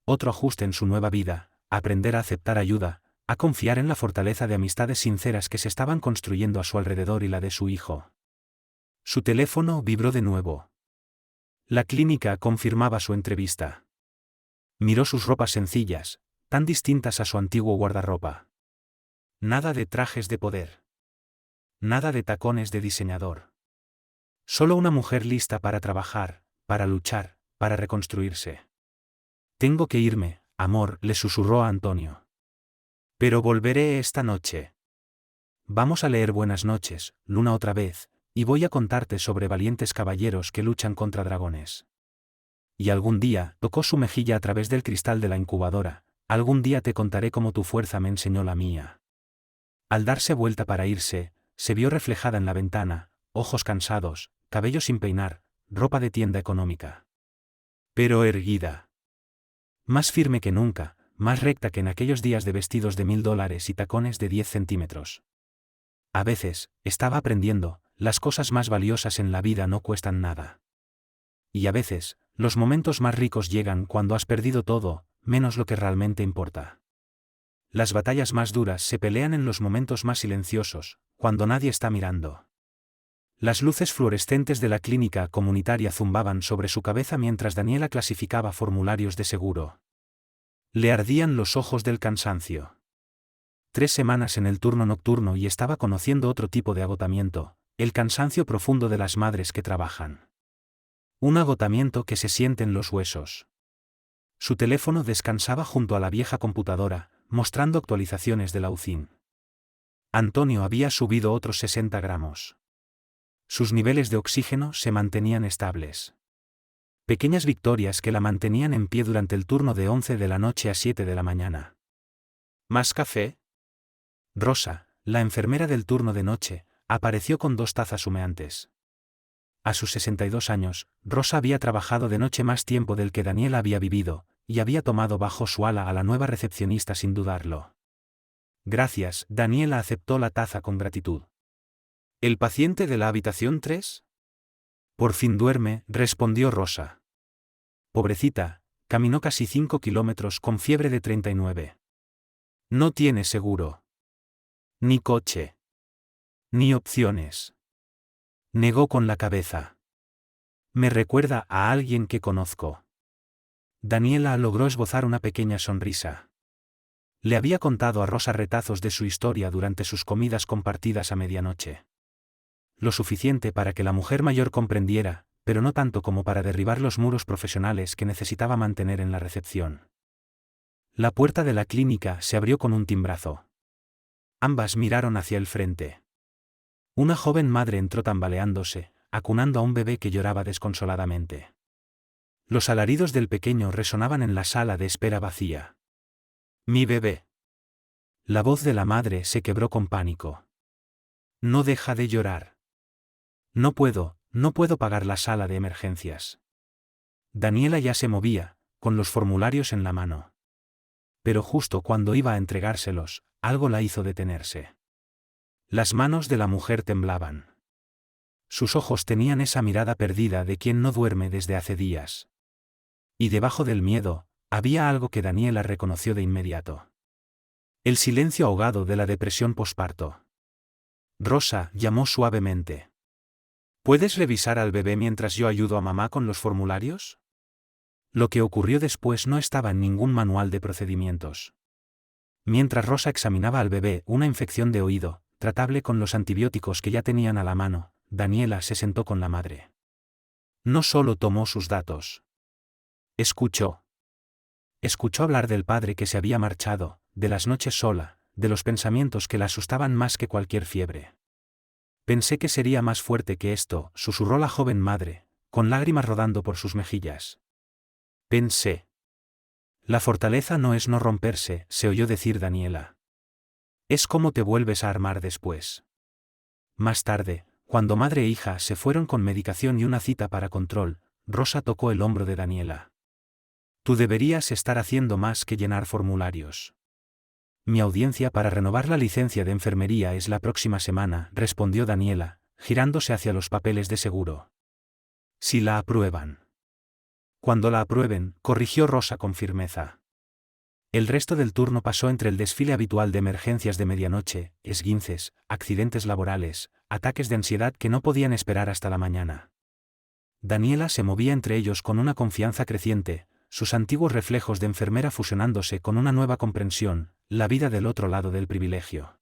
Otro ajuste en su nueva vida, aprender a aceptar ayuda, a confiar en la fortaleza de amistades sinceras que se estaban construyendo a su alrededor y la de su hijo. Su teléfono vibró de nuevo. La clínica confirmaba su entrevista. Miró sus ropas sencillas, tan distintas a su antiguo guardarropa. Nada de trajes de poder. Nada de tacones de diseñador. Solo una mujer lista para trabajar, para luchar, para reconstruirse. Tengo que irme, amor, le susurró a Antonio. Pero volveré esta noche. Vamos a leer Buenas noches, Luna otra vez, y voy a contarte sobre valientes caballeros que luchan contra dragones. Y algún día, tocó su mejilla a través del cristal de la incubadora, algún día te contaré cómo tu fuerza me enseñó la mía. Al darse vuelta para irse, se vio reflejada en la ventana, ojos cansados, cabello sin peinar, ropa de tienda económica. Pero erguida. Más firme que nunca, más recta que en aquellos días de vestidos de $1000 y tacones de 10 centímetros. A veces, estaba aprendiendo, las cosas más valiosas en la vida no cuestan nada. Y a veces, los momentos más ricos llegan cuando has perdido todo, menos lo que realmente importa. Las batallas más duras se pelean en los momentos más silenciosos, cuando nadie está mirando. Las luces fluorescentes de la clínica comunitaria zumbaban sobre su cabeza mientras Daniela clasificaba formularios de seguro. Le ardían los ojos del cansancio. 3 semanas en el turno nocturno y estaba conociendo otro tipo de agotamiento, el cansancio profundo de las madres que trabajan. Un agotamiento que se siente en los huesos. Su teléfono descansaba junto a la vieja computadora, mostrando actualizaciones de la Ucín. Antonio había subido otros 60 gramos. Sus niveles de oxígeno se mantenían estables. Pequeñas victorias que la mantenían en pie durante el turno de 11 de la noche a 7 de la mañana. ¿Más café? Rosa, la enfermera del turno de noche, apareció con 2 tazas humeantes. A sus 62 años, Rosa había trabajado de noche más tiempo del que Daniela había vivido, y había tomado bajo su ala a la nueva recepcionista sin dudarlo. Gracias, Daniela aceptó la taza con gratitud. ¿El paciente de la habitación 3? Por fin duerme, respondió Rosa. Pobrecita, Caminó casi 5 kilómetros con fiebre de 39. No tiene seguro. Ni coche. Ni opciones. Negó con la cabeza. Me recuerda a alguien que conozco. Daniela logró esbozar una pequeña sonrisa. Le había contado a Rosa retazos de su historia durante sus comidas compartidas a medianoche. Lo suficiente para que la mujer mayor comprendiera, pero no tanto como para derribar los muros profesionales que necesitaba mantener en la recepción. La puerta de la clínica se abrió con un timbrazo. Ambas miraron hacia el frente. Una joven madre entró tambaleándose, acunando a un bebé que lloraba desconsoladamente. Los alaridos del pequeño resonaban en la sala de espera vacía. «Mi bebé». La voz de la madre se quebró con pánico. «No deja de llorar. No puedo pagar la sala de emergencias». Daniela ya se movía, con los formularios en la mano. Pero justo cuando iba a entregárselos, algo la hizo detenerse. Las manos de la mujer temblaban. Sus ojos tenían esa mirada perdida de quien no duerme desde hace días. Y debajo del miedo, había algo que Daniela reconoció de inmediato. El silencio ahogado de la depresión posparto. Rosa llamó suavemente. ¿Puedes revisar al bebé mientras yo ayudo a mamá con los formularios? Lo que ocurrió después no estaba en ningún manual de procedimientos. Mientras Rosa examinaba al bebé una infección de oído, tratable con los antibióticos que ya tenían a la mano, Daniela se sentó con la madre. No solo tomó sus datos. Escuchó. Escuchó hablar del padre que se había marchado, de las noches sola, de los pensamientos que la asustaban más que cualquier fiebre. Pensé que sería más fuerte que esto, susurró la joven madre, con lágrimas rodando por sus mejillas. Pensé. La fortaleza no es no romperse, se oyó decir Daniela. Es cómo te vuelves a armar después. Más tarde, cuando madre e hija se fueron con medicación y una cita para control, Rosa tocó el hombro de Daniela. Tú deberías estar haciendo más que llenar formularios. Mi audiencia para renovar la licencia de enfermería es la próxima semana, respondió Daniela, girándose hacia los papeles de seguro. Si la aprueban. Cuando la aprueben, corrigió Rosa con firmeza. El resto del turno pasó entre el desfile habitual de emergencias de medianoche, esguinces, accidentes laborales, ataques de ansiedad que no podían esperar hasta la mañana. Daniela se movía entre ellos con una confianza creciente, sus antiguos reflejos de enfermera fusionándose con una nueva comprensión, la vida del otro lado del privilegio.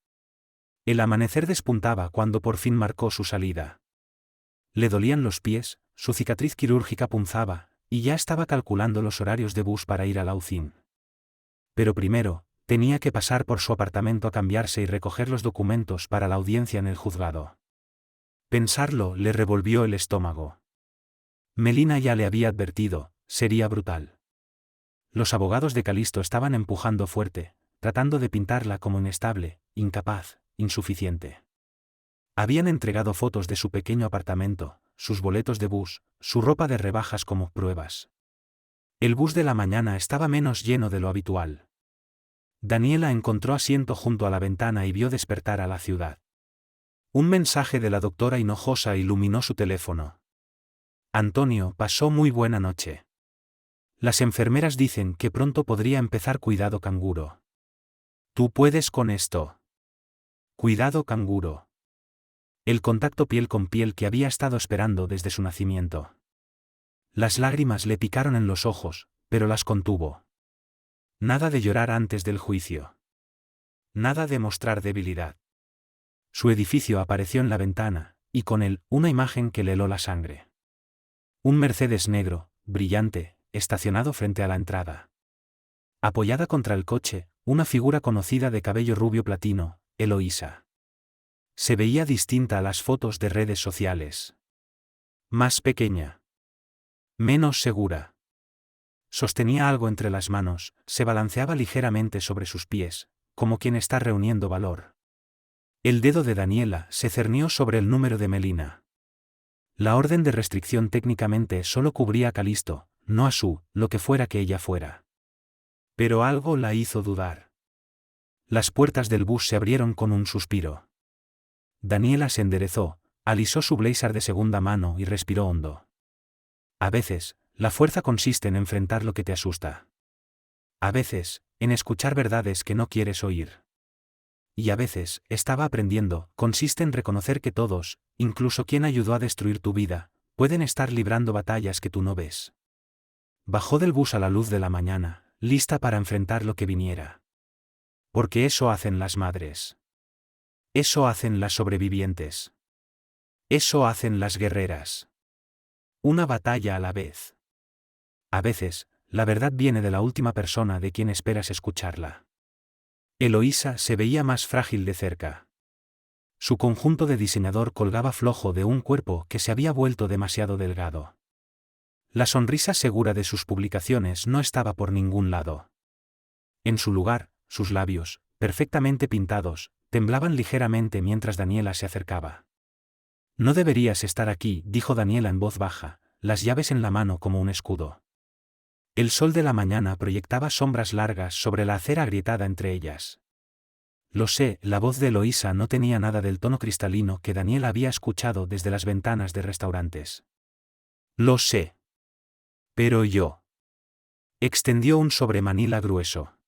El amanecer despuntaba cuando por fin marcó su salida. Le dolían los pies, su cicatriz quirúrgica punzaba, y ya estaba calculando los horarios de bus para ir a la UCIN. Pero primero, tenía que pasar por su apartamento a cambiarse y recoger los documentos para la audiencia en el juzgado. Pensarlo le revolvió el estómago. Melina ya le había advertido, sería brutal. Los abogados de Calisto estaban empujando fuerte, tratando de pintarla como inestable, incapaz, insuficiente. Habían entregado fotos de su pequeño apartamento, sus boletos de bus, su ropa de rebajas como pruebas. El bus de la mañana estaba menos lleno de lo habitual. Daniela encontró asiento junto a la ventana y vio despertar a la ciudad. Un mensaje de la doctora Hinojosa iluminó su teléfono. Antonio pasó muy buena noche. Las enfermeras dicen que pronto podría empezar cuidado canguro. Tú puedes con esto. Cuidado canguro. El contacto piel con piel que había estado esperando desde su nacimiento. Las lágrimas le picaron en los ojos, pero las contuvo. Nada de llorar antes del juicio. Nada de mostrar debilidad. Su edificio apareció en la ventana, y con él, una imagen que le heló la sangre. Un Mercedes negro, brillante, estacionado frente a la entrada. Apoyada contra el coche, una figura conocida de cabello rubio platino, Eloísa. Se veía distinta a las fotos de redes sociales. Más pequeña. Menos segura. Sostenía algo entre las manos, se balanceaba ligeramente sobre sus pies, como quien está reuniendo valor. El dedo de Daniela se cernió sobre el número de Melina. La orden de restricción técnicamente solo cubría a Calisto, no a Sue, lo que fuera que ella fuera. Pero algo la hizo dudar. Las puertas del bus se abrieron con un suspiro. Daniela se enderezó, alisó su blazer de segunda mano y respiró hondo. A veces, la fuerza consiste en enfrentar lo que te asusta. A veces, en escuchar verdades que no quieres oír. Y a veces, estaba aprendiendo, consiste en reconocer que todos, incluso quien ayudó a destruir tu vida, pueden estar librando batallas que tú no ves. Bajó del bus a la luz de la mañana, lista para enfrentar lo que viniera. Porque eso hacen las madres. Eso hacen las sobrevivientes. Eso hacen las guerreras. Una batalla a la vez. A veces, la verdad viene de la última persona de quien esperas escucharla. Eloísa se veía más frágil de cerca. Su conjunto de diseñador colgaba flojo de un cuerpo que se había vuelto demasiado delgado. La sonrisa segura de sus publicaciones no estaba por ningún lado. En su lugar, sus labios, perfectamente pintados, temblaban ligeramente mientras Daniela se acercaba. No deberías estar aquí, dijo Daniela en voz baja, las llaves en la mano como un escudo. El sol de la mañana proyectaba sombras largas sobre la acera agrietada entre ellas. Lo sé, la voz de Eloísa no tenía nada del tono cristalino que Daniela había escuchado desde las ventanas de restaurantes. Lo sé. Pero yo. Extendió un sobremanila grueso.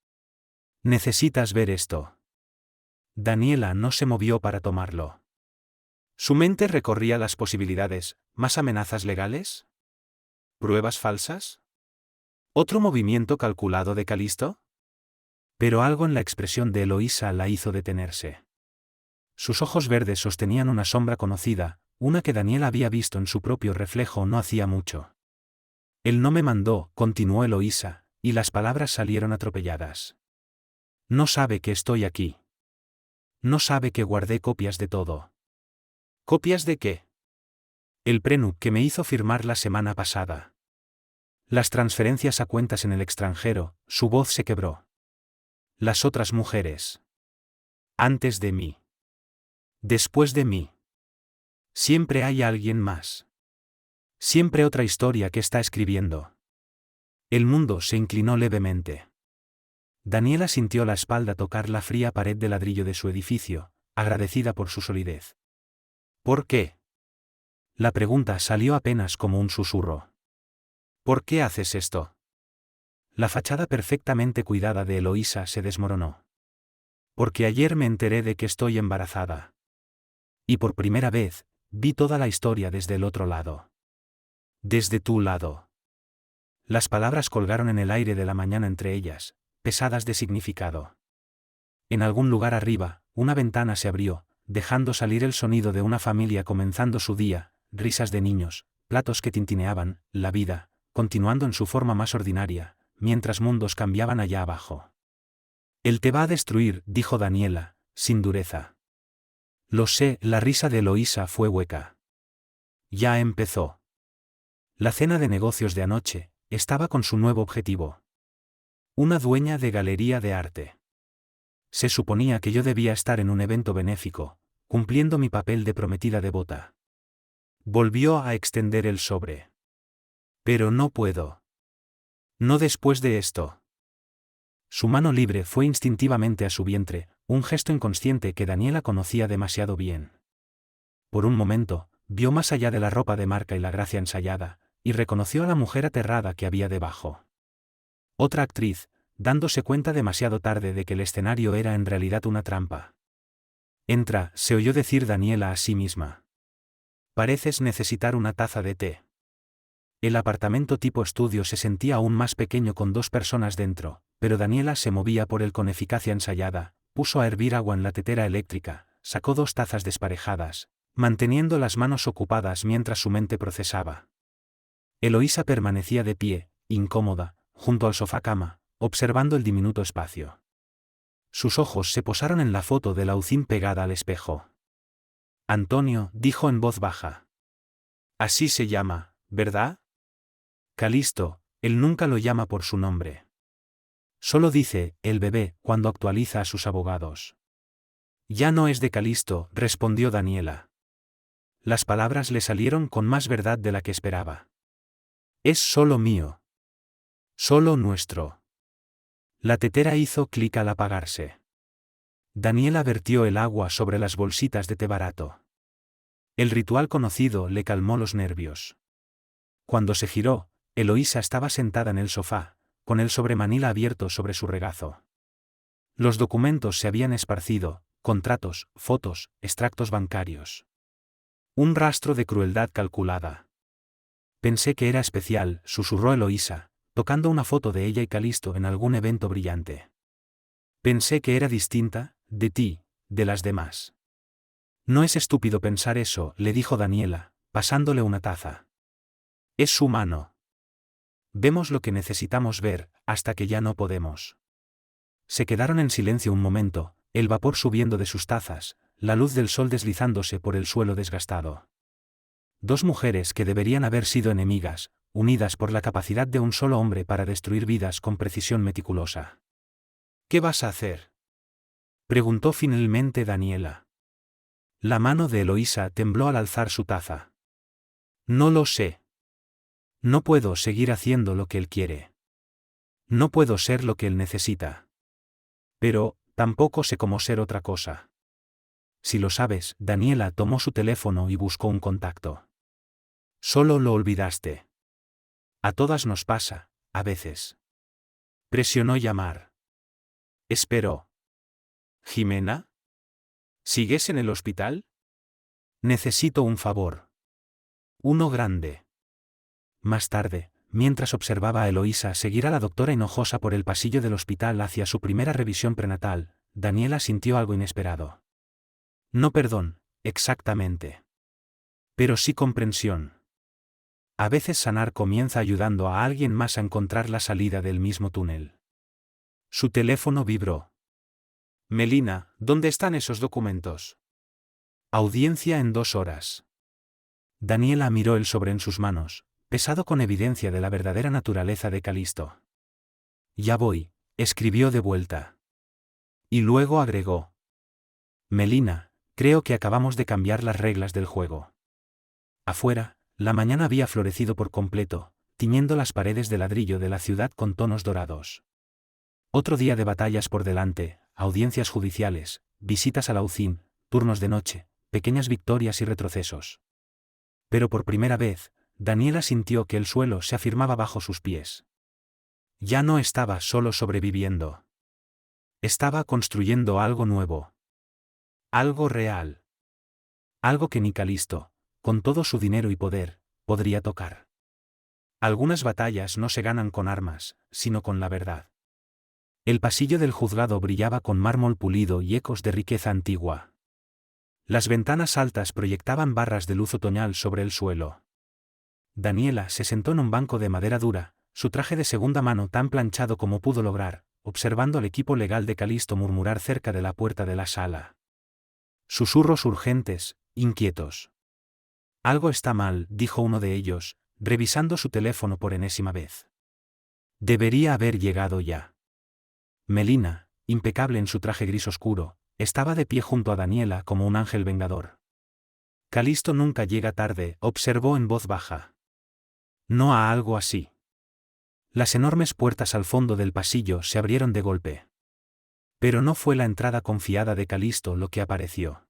Necesitas ver esto. Daniela no se movió para tomarlo. Su mente recorría las posibilidades, ¿más amenazas legales? ¿Pruebas falsas? ¿Otro movimiento calculado de Calisto? Pero algo en la expresión de Eloísa la hizo detenerse. Sus ojos verdes sostenían una sombra conocida, una que Daniela había visto en su propio reflejo no hacía mucho. Él no me mandó, continuó Eloísa, y las palabras salieron atropelladas. No sabe que estoy aquí. No sabe que guardé copias de todo. ¿Copias de qué? El prenup que me hizo firmar la semana pasada. Las transferencias a cuentas en el extranjero, su voz se quebró. Las otras mujeres. Antes de mí. Después de mí. Siempre hay alguien más. Siempre otra historia que está escribiendo. El mundo se inclinó levemente. Daniela sintió la espalda tocar la fría pared de ladrillo de su edificio, agradecida por su solidez. ¿Por qué? La pregunta salió apenas como un susurro. ¿Por qué haces esto? La fachada perfectamente cuidada de Eloísa se desmoronó. Porque ayer me enteré de que estoy embarazada. Y por primera vez, vi toda la historia desde el otro lado. Desde tu lado. Las palabras colgaron en el aire de la mañana entre ellas, pesadas de significado. En algún lugar arriba, una ventana se abrió, dejando salir el sonido de una familia comenzando su día, risas de niños, platos que tintineaban, la vida, continuando en su forma más ordinaria, mientras mundos cambiaban allá abajo. Él te va a destruir, dijo Daniela, sin dureza. Lo sé, la risa de Eloísa fue hueca. Ya empezó. La cena de negocios de anoche, estaba con su nuevo objetivo. Una dueña de galería de arte. Se suponía que yo debía estar en un evento benéfico, cumpliendo mi papel de prometida devota. Volvió a extender el sobre. Pero no puedo. No después de esto. Su mano libre fue instintivamente a su vientre, un gesto inconsciente que Daniela conocía demasiado bien. Por un momento, vio más allá de la ropa de marca y la gracia ensayada, y reconoció a la mujer aterrada que había debajo. Otra actriz, dándose cuenta demasiado tarde de que el escenario era en realidad una trampa. Entra, se oyó decir Daniela a sí misma. Pareces necesitar una taza de té. El apartamento tipo estudio se sentía aún más pequeño con 2 personas dentro, pero Daniela se movía por él con eficacia ensayada, puso a hervir agua en la tetera eléctrica, sacó 2 tazas desparejadas, manteniendo las manos ocupadas mientras su mente procesaba. Eloísa permanecía de pie, incómoda, junto al sofá-cama, observando el diminuto espacio. Sus ojos se posaron en la foto de Laucín pegada al espejo. Antonio, dijo en voz baja. Así se llama, ¿verdad? Calisto, él nunca lo llama por su nombre. Solo dice, el bebé, cuando actualiza a sus abogados. Ya no es de Calisto, respondió Daniela. Las palabras le salieron con más verdad de la que esperaba. Es solo mío. Solo nuestro. La tetera hizo clic al apagarse. Daniela vertió el agua sobre las bolsitas de té barato. El ritual conocido le calmó los nervios. Cuando se giró, Eloísa estaba sentada en el sofá, con el sobremanila abierto sobre su regazo. Los documentos se habían esparcido, contratos, fotos, extractos bancarios. Un rastro de crueldad calculada. Pensé que era especial, susurró Eloísa, tocando una foto de ella y Calisto en algún evento brillante. Pensé que era distinta, de ti, de las demás. No es estúpido pensar eso, le dijo Daniela, pasándole una taza. Es humano. Vemos lo que necesitamos ver, hasta que ya no podemos. Se quedaron en silencio un momento, el vapor subiendo de sus tazas, la luz del sol deslizándose por el suelo desgastado. Dos mujeres que deberían haber sido enemigas, unidas por la capacidad de un solo hombre para destruir vidas con precisión meticulosa. ¿Qué vas a hacer?, preguntó finalmente Daniela. La mano de Eloísa tembló al alzar su taza. No lo sé. No puedo seguir haciendo lo que él quiere. No puedo ser lo que él necesita. Pero, tampoco sé cómo ser otra cosa. Si lo sabes, Daniela tomó su teléfono y buscó un contacto. Solo lo olvidaste. A todas nos pasa, a veces. Presionó llamar. Esperó. ¿Jimena? ¿Sigues en el hospital? Necesito un favor. Uno grande. Más tarde, mientras observaba a Eloísa seguir a la doctora enojosa por el pasillo del hospital hacia su primera revisión prenatal, Daniela sintió algo inesperado. No perdón, exactamente. Pero sí comprensión. A veces sanar comienza ayudando a alguien más a encontrar la salida del mismo túnel. Su teléfono vibró. Melina, ¿dónde están esos documentos? Audiencia en 2 horas. Daniela miró el sobre en sus manos, pesado con evidencia de la verdadera naturaleza de Calisto. Ya voy, escribió de vuelta. Y luego agregó. Melina, creo que acabamos de cambiar las reglas del juego. Afuera, la mañana había florecido por completo, tiñendo las paredes de ladrillo de la ciudad con tonos dorados. Otro día de batallas por delante, audiencias judiciales, visitas a la UCIN, turnos de noche, pequeñas victorias y retrocesos. Pero por primera vez, Daniela sintió que el suelo se afirmaba bajo sus pies. Ya no estaba solo sobreviviendo. Estaba construyendo algo nuevo. Algo real. Algo que ni Calisto, con todo su dinero y poder, podría tocar. Algunas batallas no se ganan con armas, sino con la verdad. El pasillo del juzgado brillaba con mármol pulido y ecos de riqueza antigua. Las ventanas altas proyectaban barras de luz otoñal sobre el suelo. Daniela se sentó en un banco de madera dura, su traje de segunda mano tan planchado como pudo lograr, observando al equipo legal de Calisto murmurar cerca de la puerta de la sala. Susurros urgentes, inquietos. Algo está mal, dijo uno de ellos, revisando su teléfono por enésima vez. Debería haber llegado ya. Melina, impecable en su traje gris oscuro, estaba de pie junto a Daniela como un ángel vengador. Calisto nunca llega tarde, observó en voz baja. No a algo así. Las enormes puertas al fondo del pasillo se abrieron de golpe. Pero no fue la entrada confiada de Calisto lo que apareció.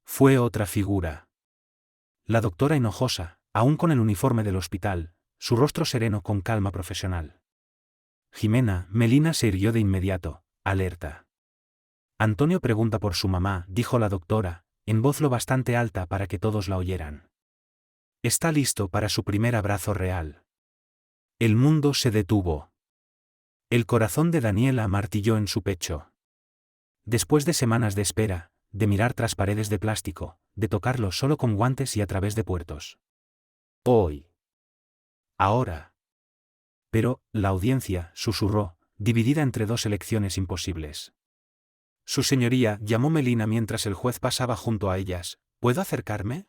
Fue otra figura. La doctora Hinojosa, aún con el uniforme del hospital, su rostro sereno con calma profesional. Jimena, Melina se irguió de inmediato, alerta. Antonio pregunta por su mamá, dijo la doctora, en voz lo bastante alta para que todos la oyeran. Está listo para su primer abrazo real. El mundo se detuvo. El corazón de Daniela martilló en su pecho. Después de semanas de espera, de mirar tras paredes de plástico, de tocarlo solo con guantes y a través de puertos. Hoy. Ahora. Pero, la audiencia, susurró, dividida entre 2 elecciones imposibles. Su señoría, llamó Melina mientras el juez pasaba junto a ellas, ¿puedo acercarme?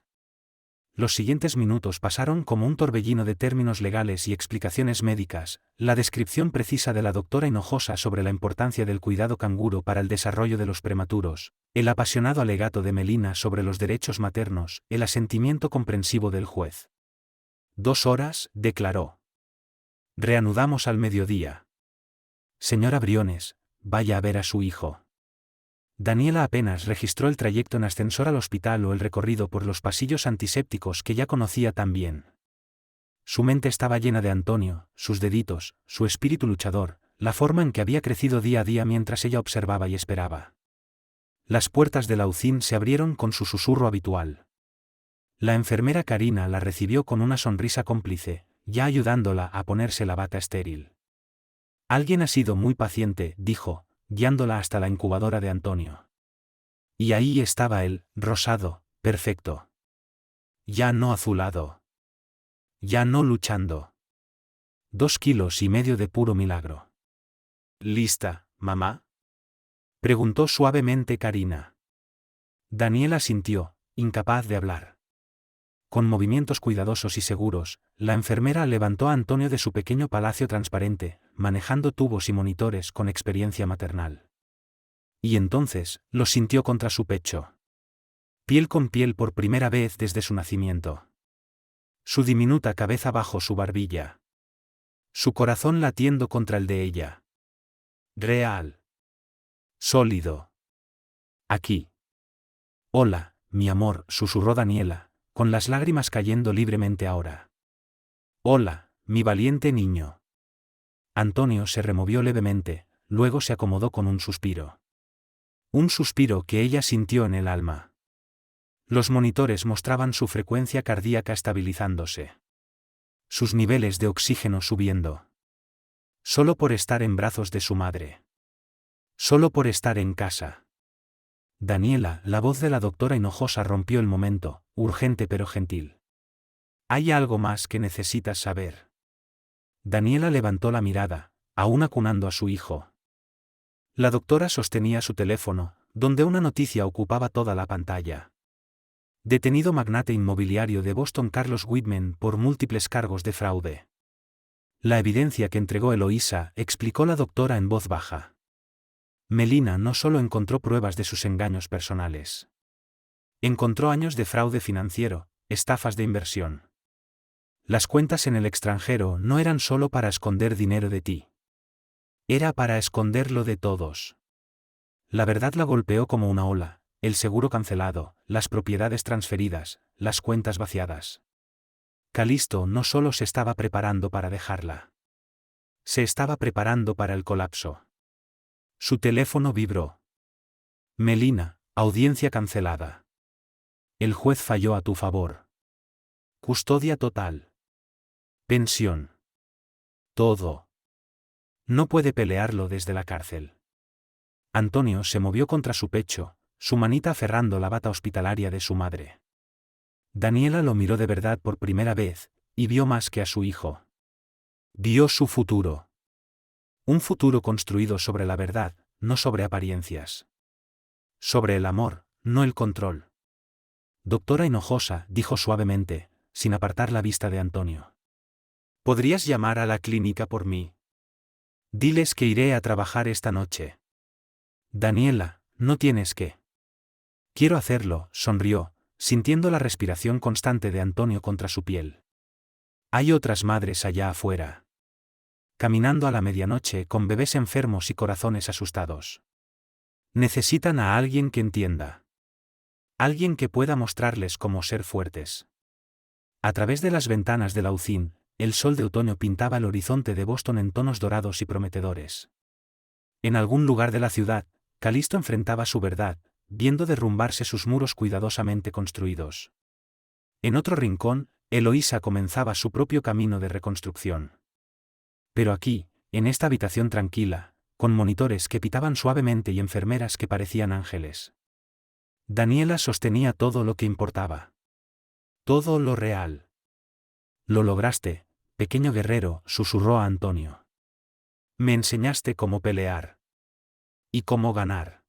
Los siguientes minutos pasaron como un torbellino de términos legales y explicaciones médicas, la descripción precisa de la doctora Hinojosa sobre la importancia del cuidado canguro para el desarrollo de los prematuros, el apasionado alegato de Melina sobre los derechos maternos, el asentimiento comprensivo del juez. 2 horas, declaró. Reanudamos al mediodía. Señora Briones, vaya a ver a su hijo. Daniela apenas registró el trayecto en ascensor al hospital o el recorrido por los pasillos antisépticos que ya conocía tan bien. Su mente estaba llena de Antonio, sus deditos, su espíritu luchador, la forma en que había crecido día a día mientras ella observaba y esperaba. Las puertas de la UCIN se abrieron con su susurro habitual. La enfermera Karina la recibió con una sonrisa cómplice, ya ayudándola a ponerse la bata estéril. Alguien ha sido muy paciente, dijo, guiándola hasta la incubadora de Antonio. Y ahí estaba él, rosado, perfecto. Ya no azulado. Ya no luchando. 2,5 kilos de puro milagro. ¿Lista, mamá?, preguntó suavemente Karina. Daniela asintió, incapaz de hablar. Con movimientos cuidadosos y seguros, la enfermera levantó a Antonio de su pequeño palacio transparente, manejando tubos y monitores con experiencia maternal. Y entonces, lo sintió contra su pecho. Piel con piel por primera vez desde su nacimiento. Su diminuta cabeza bajo su barbilla. Su corazón latiendo contra el de ella. Real. Sólido. Aquí. Hola, mi amor, susurró Daniela, con las lágrimas cayendo libremente ahora. Hola, mi valiente niño. Antonio se removió levemente, luego se acomodó con un suspiro. Un suspiro que ella sintió en el alma. Los monitores mostraban su frecuencia cardíaca estabilizándose. Sus niveles de oxígeno subiendo. Solo por estar en brazos de su madre. Solo por estar en casa. Daniela, la voz de la doctora Hinojosa rompió el momento, urgente pero gentil. ¿Hay algo más que necesitas saber? Daniela levantó la mirada, aún acunando a su hijo. La doctora sostenía su teléfono, donde una noticia ocupaba toda la pantalla. Detenido magnate inmobiliario de Boston Carlos Whitman por múltiples cargos de fraude. La evidencia que entregó Eloísa, explicó la doctora en voz baja. Melina no solo encontró pruebas de sus engaños personales. Encontró años de fraude financiero, estafas de inversión. Las cuentas en el extranjero no eran solo para esconder dinero de ti. Era para esconderlo de todos. La verdad la golpeó como una ola, el seguro cancelado, las propiedades transferidas, las cuentas vaciadas. Calisto no solo se estaba preparando para dejarla. Se estaba preparando para el colapso. Su teléfono vibró. Melina, audiencia cancelada. El juez falló a tu favor. Custodia total. Pensión. Todo. No puede pelearlo desde la cárcel. Antonio se movió contra su pecho, su manita aferrando la bata hospitalaria de su madre. Daniela lo miró de verdad por primera vez, y vio más que a su hijo. Vio su futuro. Un futuro construido sobre la verdad, no sobre apariencias. Sobre el amor, no el control. Doctora Hinojosa, dijo suavemente, sin apartar la vista de Antonio. ¿Podrías llamar a la clínica por mí? Diles que iré a trabajar esta noche. Daniela, no tienes que. Quiero hacerlo, sonrió, sintiendo la respiración constante de Antonio contra su piel. Hay otras madres allá afuera. Caminando a la medianoche con bebés enfermos y corazones asustados. Necesitan a alguien que entienda. Alguien que pueda mostrarles cómo ser fuertes. A través de las ventanas de la UCIN, el sol de otoño pintaba el horizonte de Boston en tonos dorados y prometedores. En algún lugar de la ciudad, Calisto enfrentaba su verdad, viendo derrumbarse sus muros cuidadosamente construidos. En otro rincón, Eloísa comenzaba su propio camino de reconstrucción. Pero aquí, en esta habitación tranquila, con monitores que pitaban suavemente y enfermeras que parecían ángeles, Daniela sostenía todo lo que importaba. Todo lo real. Lo lograste, pequeño guerrero, susurró a Antonio. Me enseñaste cómo pelear. Y cómo ganar.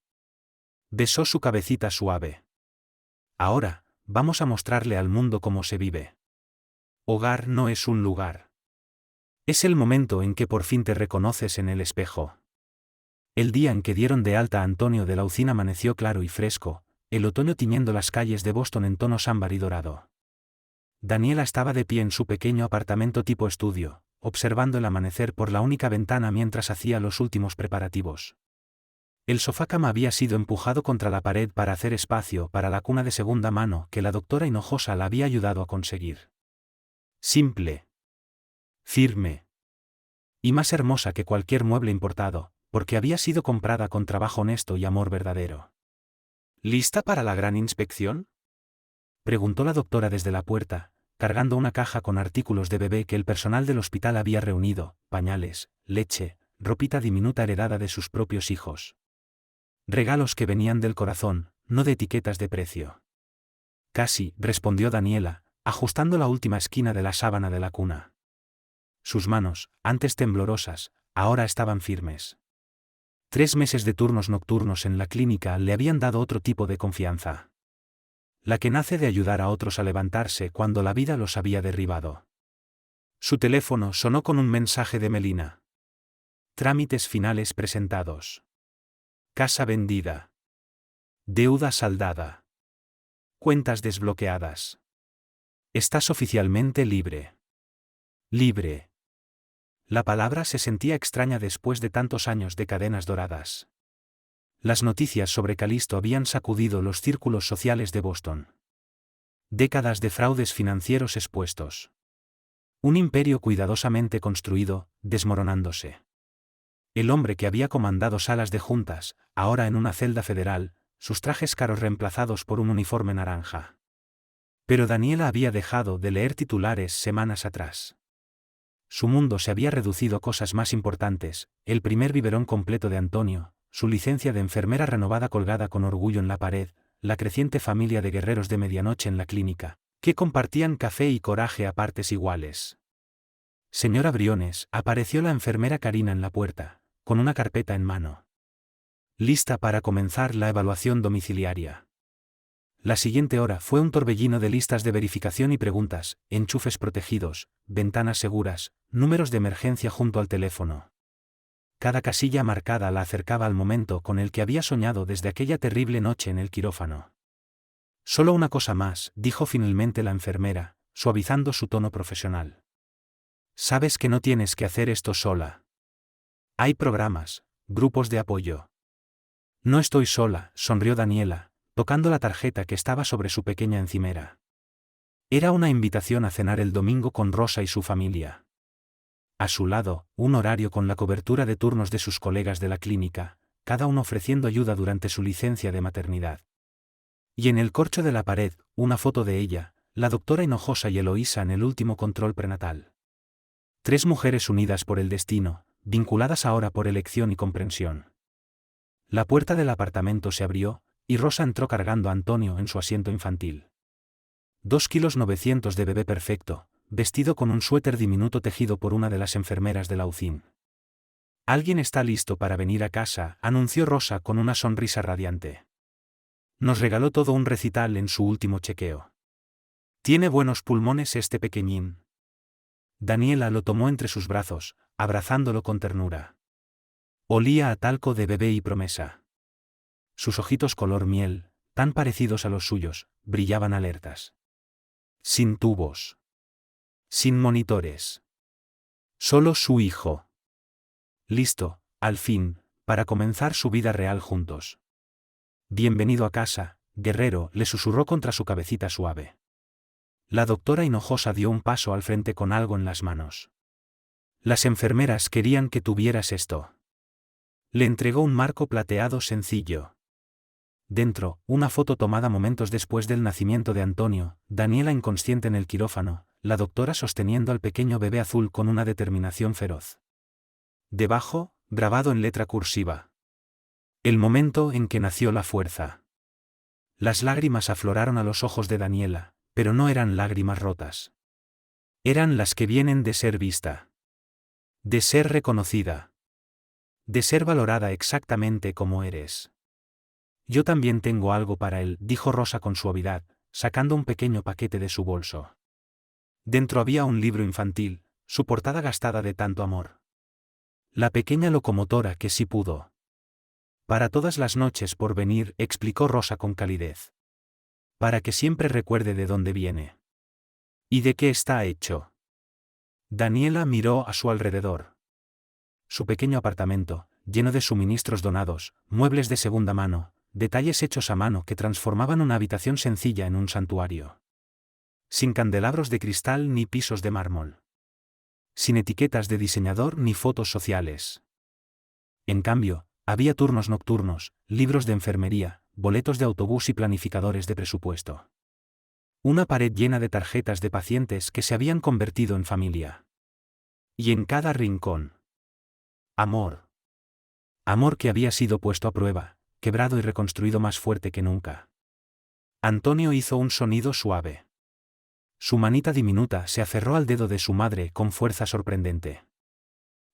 Besó su cabecita suave. Ahora, vamos a mostrarle al mundo cómo se vive. Hogar no es un lugar. Es el momento en que por fin te reconoces en el espejo. El día en que dieron de alta a Antonio de la UCIN amaneció claro y fresco, el otoño tiñendo las calles de Boston en tonos ámbar y dorado. Daniela estaba de pie en su pequeño apartamento tipo estudio, observando el amanecer por la única ventana mientras hacía los últimos preparativos. El sofá-cama había sido empujado contra la pared para hacer espacio para la cuna de segunda mano que la doctora Hinojosa la había ayudado a conseguir. Simple. firme y más hermosa que cualquier mueble importado, porque había sido comprada con trabajo honesto y amor verdadero. ¿Lista para la gran inspección?, preguntó la doctora desde la puerta, cargando una caja con artículos de bebé que el personal del hospital había reunido: pañales, leche, ropita diminuta heredada de sus propios hijos. Regalos que venían del corazón, no de etiquetas de precio. Casi, respondió Daniela, ajustando la última esquina de la sábana de la cuna. Sus manos, antes temblorosas, ahora estaban firmes. 3 meses de turnos nocturnos en la clínica le habían dado otro tipo de confianza. La que nace de ayudar a otros a levantarse cuando la vida los había derribado. Su teléfono sonó con un mensaje de Melina. Trámites finales presentados. Casa vendida. Deuda saldada. Cuentas desbloqueadas. Estás oficialmente libre. Libre. La palabra se sentía extraña después de tantos años de cadenas doradas. Las noticias sobre Calisto habían sacudido los círculos sociales de Boston. Décadas de fraudes financieros expuestos. Un imperio cuidadosamente construido, desmoronándose. El hombre que había comandado salas de juntas, ahora en una celda federal, sus trajes caros reemplazados por un uniforme naranja. Pero Daniela había dejado de leer titulares semanas atrás. Su mundo se había reducido a cosas más importantes: el primer biberón completo de Antonio, su licencia de enfermera renovada colgada con orgullo en la pared, la creciente familia de guerreros de medianoche en la clínica, que compartían café y coraje a partes iguales. Señora Briones, apareció la enfermera Karina en la puerta, con una carpeta en mano. Lista para comenzar la evaluación domiciliaria. La siguiente hora fue un torbellino de listas de verificación y preguntas, enchufes protegidos, ventanas seguras, números de emergencia junto al teléfono. Cada casilla marcada la acercaba al momento con el que había soñado desde aquella terrible noche en el quirófano. Solo una cosa más, dijo finalmente la enfermera, suavizando su tono profesional. Sabes que no tienes que hacer esto sola. Hay programas, grupos de apoyo. No estoy sola, sonrió Daniela, tocando la tarjeta que estaba sobre su pequeña encimera. Era una invitación a cenar el domingo con Rosa y su familia. A su lado, un horario con la cobertura de turnos de sus colegas de la clínica, cada uno ofreciendo ayuda durante su licencia de maternidad. Y en el corcho de la pared, una foto de ella, la doctora Hinojosa y Eloísa en el último control prenatal. 3 mujeres unidas por el destino, vinculadas ahora por elección y comprensión. La puerta del apartamento se abrió, y Rosa entró cargando a Antonio en su asiento infantil. 2,9 kilos de bebé perfecto, vestido con un suéter diminuto tejido por una de las enfermeras de la UCIN. Alguien está listo para venir a casa, anunció Rosa con una sonrisa radiante. Nos regaló todo un recital en su último chequeo. Tiene buenos pulmones este pequeñín. Daniela lo tomó entre sus brazos, abrazándolo con ternura. Olía a talco de bebé y promesa. Sus ojitos color miel, tan parecidos a los suyos, brillaban alertas. Sin tubos. Sin monitores. Solo su hijo. Listo, al fin, para comenzar su vida real juntos. Bienvenido a casa, guerrero, le susurró contra su cabecita suave. La doctora Hinojosa dio un paso al frente con algo en las manos. Las enfermeras querían que tuvieras esto. Le entregó un marco plateado sencillo. Dentro, una foto tomada momentos después del nacimiento de Antonio, Daniela inconsciente en el quirófano, la doctora sosteniendo al pequeño bebé azul con una determinación feroz. Debajo, grabado en letra cursiva. El momento en que nació la fuerza. Las lágrimas afloraron a los ojos de Daniela, pero no eran lágrimas rotas. Eran las que vienen de ser vista. De ser reconocida. De ser valorada exactamente como eres. Yo también tengo algo para él, dijo Rosa con suavidad, sacando un pequeño paquete de su bolso. Dentro había un libro infantil, su portada gastada de tanto amor. La pequeña locomotora que sí pudo. Para todas las noches por venir, explicó Rosa con calidez. Para que siempre recuerde de dónde viene. ¿Y de qué está hecho? Daniela miró a su alrededor. Su pequeño apartamento, lleno de suministros donados, muebles de segunda mano, detalles hechos a mano que transformaban una habitación sencilla en un santuario. Sin candelabros de cristal ni pisos de mármol. sin etiquetas de diseñador ni fotos sociales. En cambio, había turnos nocturnos, libros de enfermería, boletos de autobús y planificadores de presupuesto. Una pared llena de tarjetas de pacientes que se habían convertido en familia. Y en cada rincón. Amor. Amor que había sido puesto a prueba, quebrado y reconstruido más fuerte que nunca. Antonio hizo un sonido suave. Su manita diminuta se aferró al dedo de su madre con fuerza sorprendente.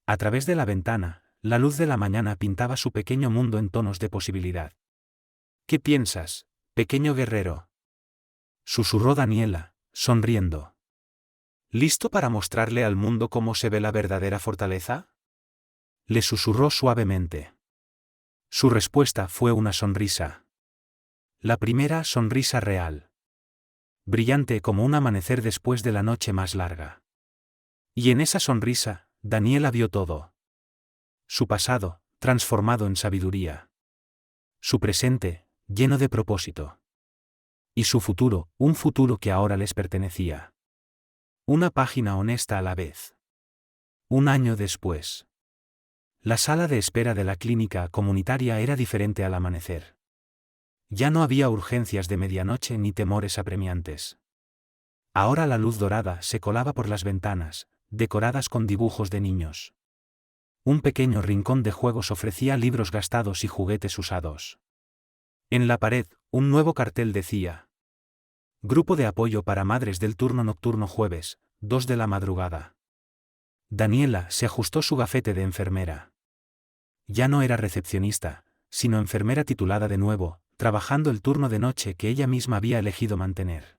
A través de la ventana, la luz de la mañana pintaba su pequeño mundo en tonos de posibilidad. ¿Qué piensas, pequeño guerrero?, susurró Daniela, sonriendo. ¿Listo para mostrarle al mundo cómo se ve la verdadera fortaleza?, le susurró suavemente. Su respuesta fue una sonrisa. La primera sonrisa real. Brillante como un amanecer después de la noche más larga. Y en esa sonrisa, Daniela vio todo. Su pasado, transformado en sabiduría. Su presente, lleno de propósito. Y su futuro, un futuro que ahora les pertenecía. Una página honesta a la vez. Un año después. La sala de espera de la clínica comunitaria era diferente al amanecer. Ya no había urgencias de medianoche ni temores apremiantes. Ahora la luz dorada se colaba por las ventanas, decoradas con dibujos de niños. Un pequeño rincón de juegos ofrecía libros gastados y juguetes usados. En la pared, un nuevo cartel decía: Grupo de apoyo para madres del turno nocturno jueves, 2 de la madrugada. Daniela se ajustó su gafete de enfermera. Ya no era recepcionista, sino enfermera titulada de nuevo, trabajando el turno de noche que ella misma había elegido mantener.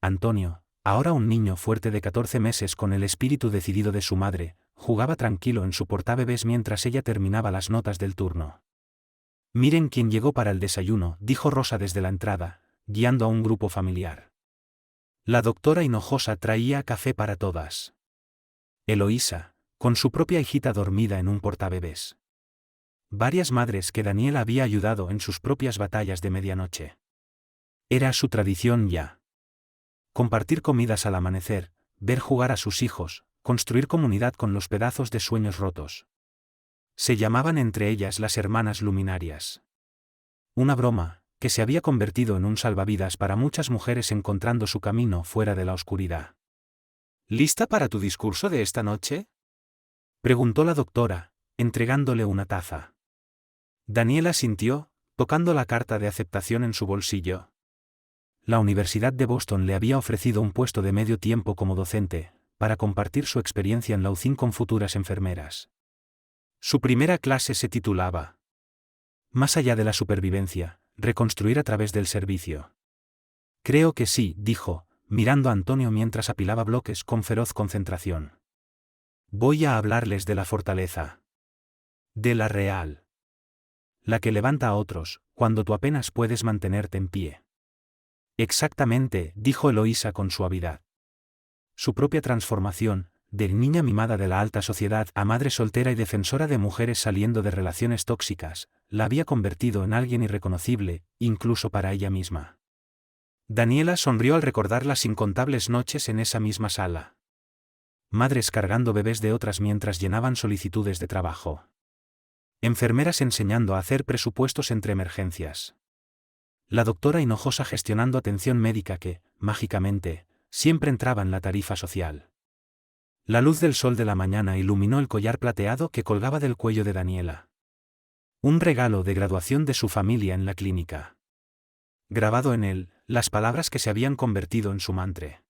Antonio, ahora un niño fuerte de 14 meses con el espíritu decidido de su madre, jugaba tranquilo en su portabebés mientras ella terminaba las notas del turno. Miren quién llegó para el desayuno, dijo Rosa desde la entrada, guiando a un grupo familiar. La doctora Hinojosa traía café para todas. Eloísa, con su propia hijita dormida en un portabebés. Varias madres que Daniela había ayudado en sus propias batallas de medianoche. Era su tradición ya. Compartir comidas al amanecer, ver jugar a sus hijos, construir comunidad con los pedazos de sueños rotos. Se llamaban entre ellas las hermanas luminarias. Una broma, que se había convertido en un salvavidas para muchas mujeres encontrando su camino fuera de la oscuridad. ¿Lista para tu discurso de esta noche?, preguntó la doctora, entregándole una taza. Daniela sintió, tocando la carta de aceptación en su bolsillo. La Universidad de Boston le había ofrecido un puesto de medio tiempo como docente, para compartir su experiencia en la UCIN con futuras enfermeras. Su primera clase se titulaba Más allá de la supervivencia, reconstruir a través del servicio. Creo que sí, dijo, mirando a Antonio mientras apilaba bloques con feroz concentración. Voy a hablarles de la fortaleza. De la real. La que levanta a otros, cuando tú apenas puedes mantenerte en pie. Exactamente, dijo Eloísa con suavidad. Su propia transformación, de niña mimada de la alta sociedad a madre soltera y defensora de mujeres saliendo de relaciones tóxicas, la había convertido en alguien irreconocible, incluso para ella misma. Daniela sonrió al recordar las incontables noches en esa misma sala. Madres cargando bebés de otras mientras llenaban solicitudes de trabajo. Enfermeras enseñando a hacer presupuestos entre emergencias. La doctora Hinojosa gestionando atención médica que, mágicamente, siempre entraba en la tarifa social. La luz del sol de la mañana iluminó el collar plateado que colgaba del cuello de Daniela. Un regalo de graduación de su familia en la clínica. Grabado en él, las palabras que se habían convertido en su mantra.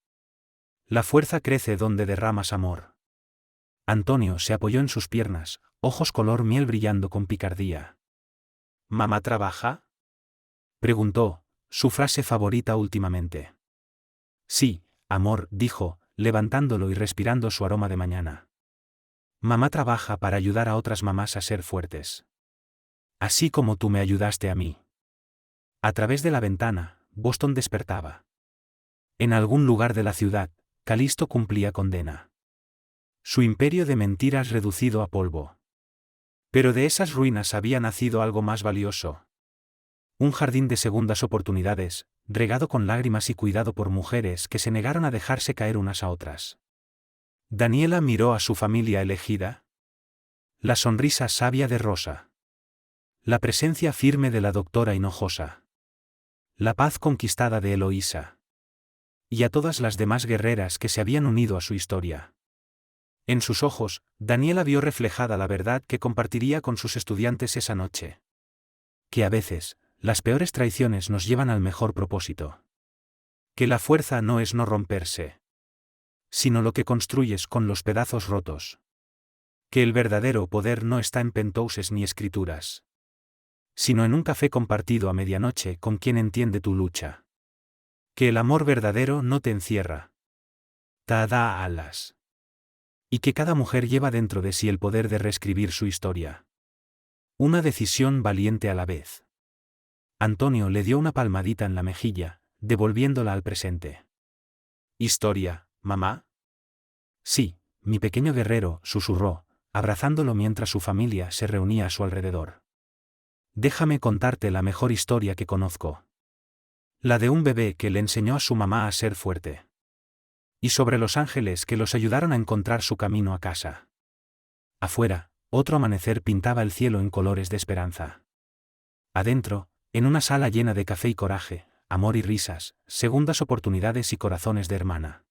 La fuerza crece donde derramas amor. Antonio se apoyó en sus piernas, ojos color miel brillando con picardía. ¿Mamá trabaja?, preguntó, su frase favorita últimamente. Sí, amor, dijo, levantándolo y respirando su aroma de mañana. Mamá trabaja para ayudar a otras mamás a ser fuertes. Así como tú me ayudaste a mí. A través de la ventana, Boston despertaba. En algún lugar de la ciudad, Calisto cumplía condena. Su imperio de mentiras reducido a polvo. Pero de esas ruinas había nacido algo más valioso. Un jardín de segundas oportunidades, regado con lágrimas y cuidado por mujeres que se negaron a dejarse caer unas a otras. Daniela miró a su familia elegida. La sonrisa sabia de Rosa. La presencia firme de la doctora Hinojosa. La paz conquistada de Eloísa. Y a todas las demás guerreras que se habían unido a su historia. En sus ojos, Daniela vio reflejada la verdad que compartiría con sus estudiantes esa noche. Que a veces, las peores traiciones nos llevan al mejor propósito. Que la fuerza no es no romperse, sino lo que construyes con los pedazos rotos. Que el verdadero poder no está en penthouses ni escrituras, sino en un café compartido a medianoche con quien entiende tu lucha. Que el amor verdadero no te encierra, te da alas. Y que cada mujer lleva dentro de sí el poder de reescribir su historia. Una decisión valiente a la vez. Antonio le dio una palmadita en la mejilla, devolviéndola al presente. ¿Historia, mamá? Sí, mi pequeño guerrero, susurró, abrazándolo mientras su familia se reunía a su alrededor. Déjame contarte la mejor historia que conozco. La de un bebé que le enseñó a su mamá a ser fuerte. Y sobre los ángeles que los ayudaron a encontrar su camino a casa. Afuera, otro amanecer pintaba el cielo en colores de esperanza. Adentro, en una sala llena de café y coraje, amor y risas, segundas oportunidades y corazones de hermana.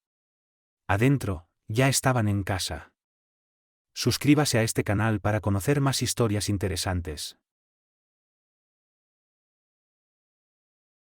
Adentro, ya estaban en casa. Suscríbase a este canal para conocer más historias interesantes.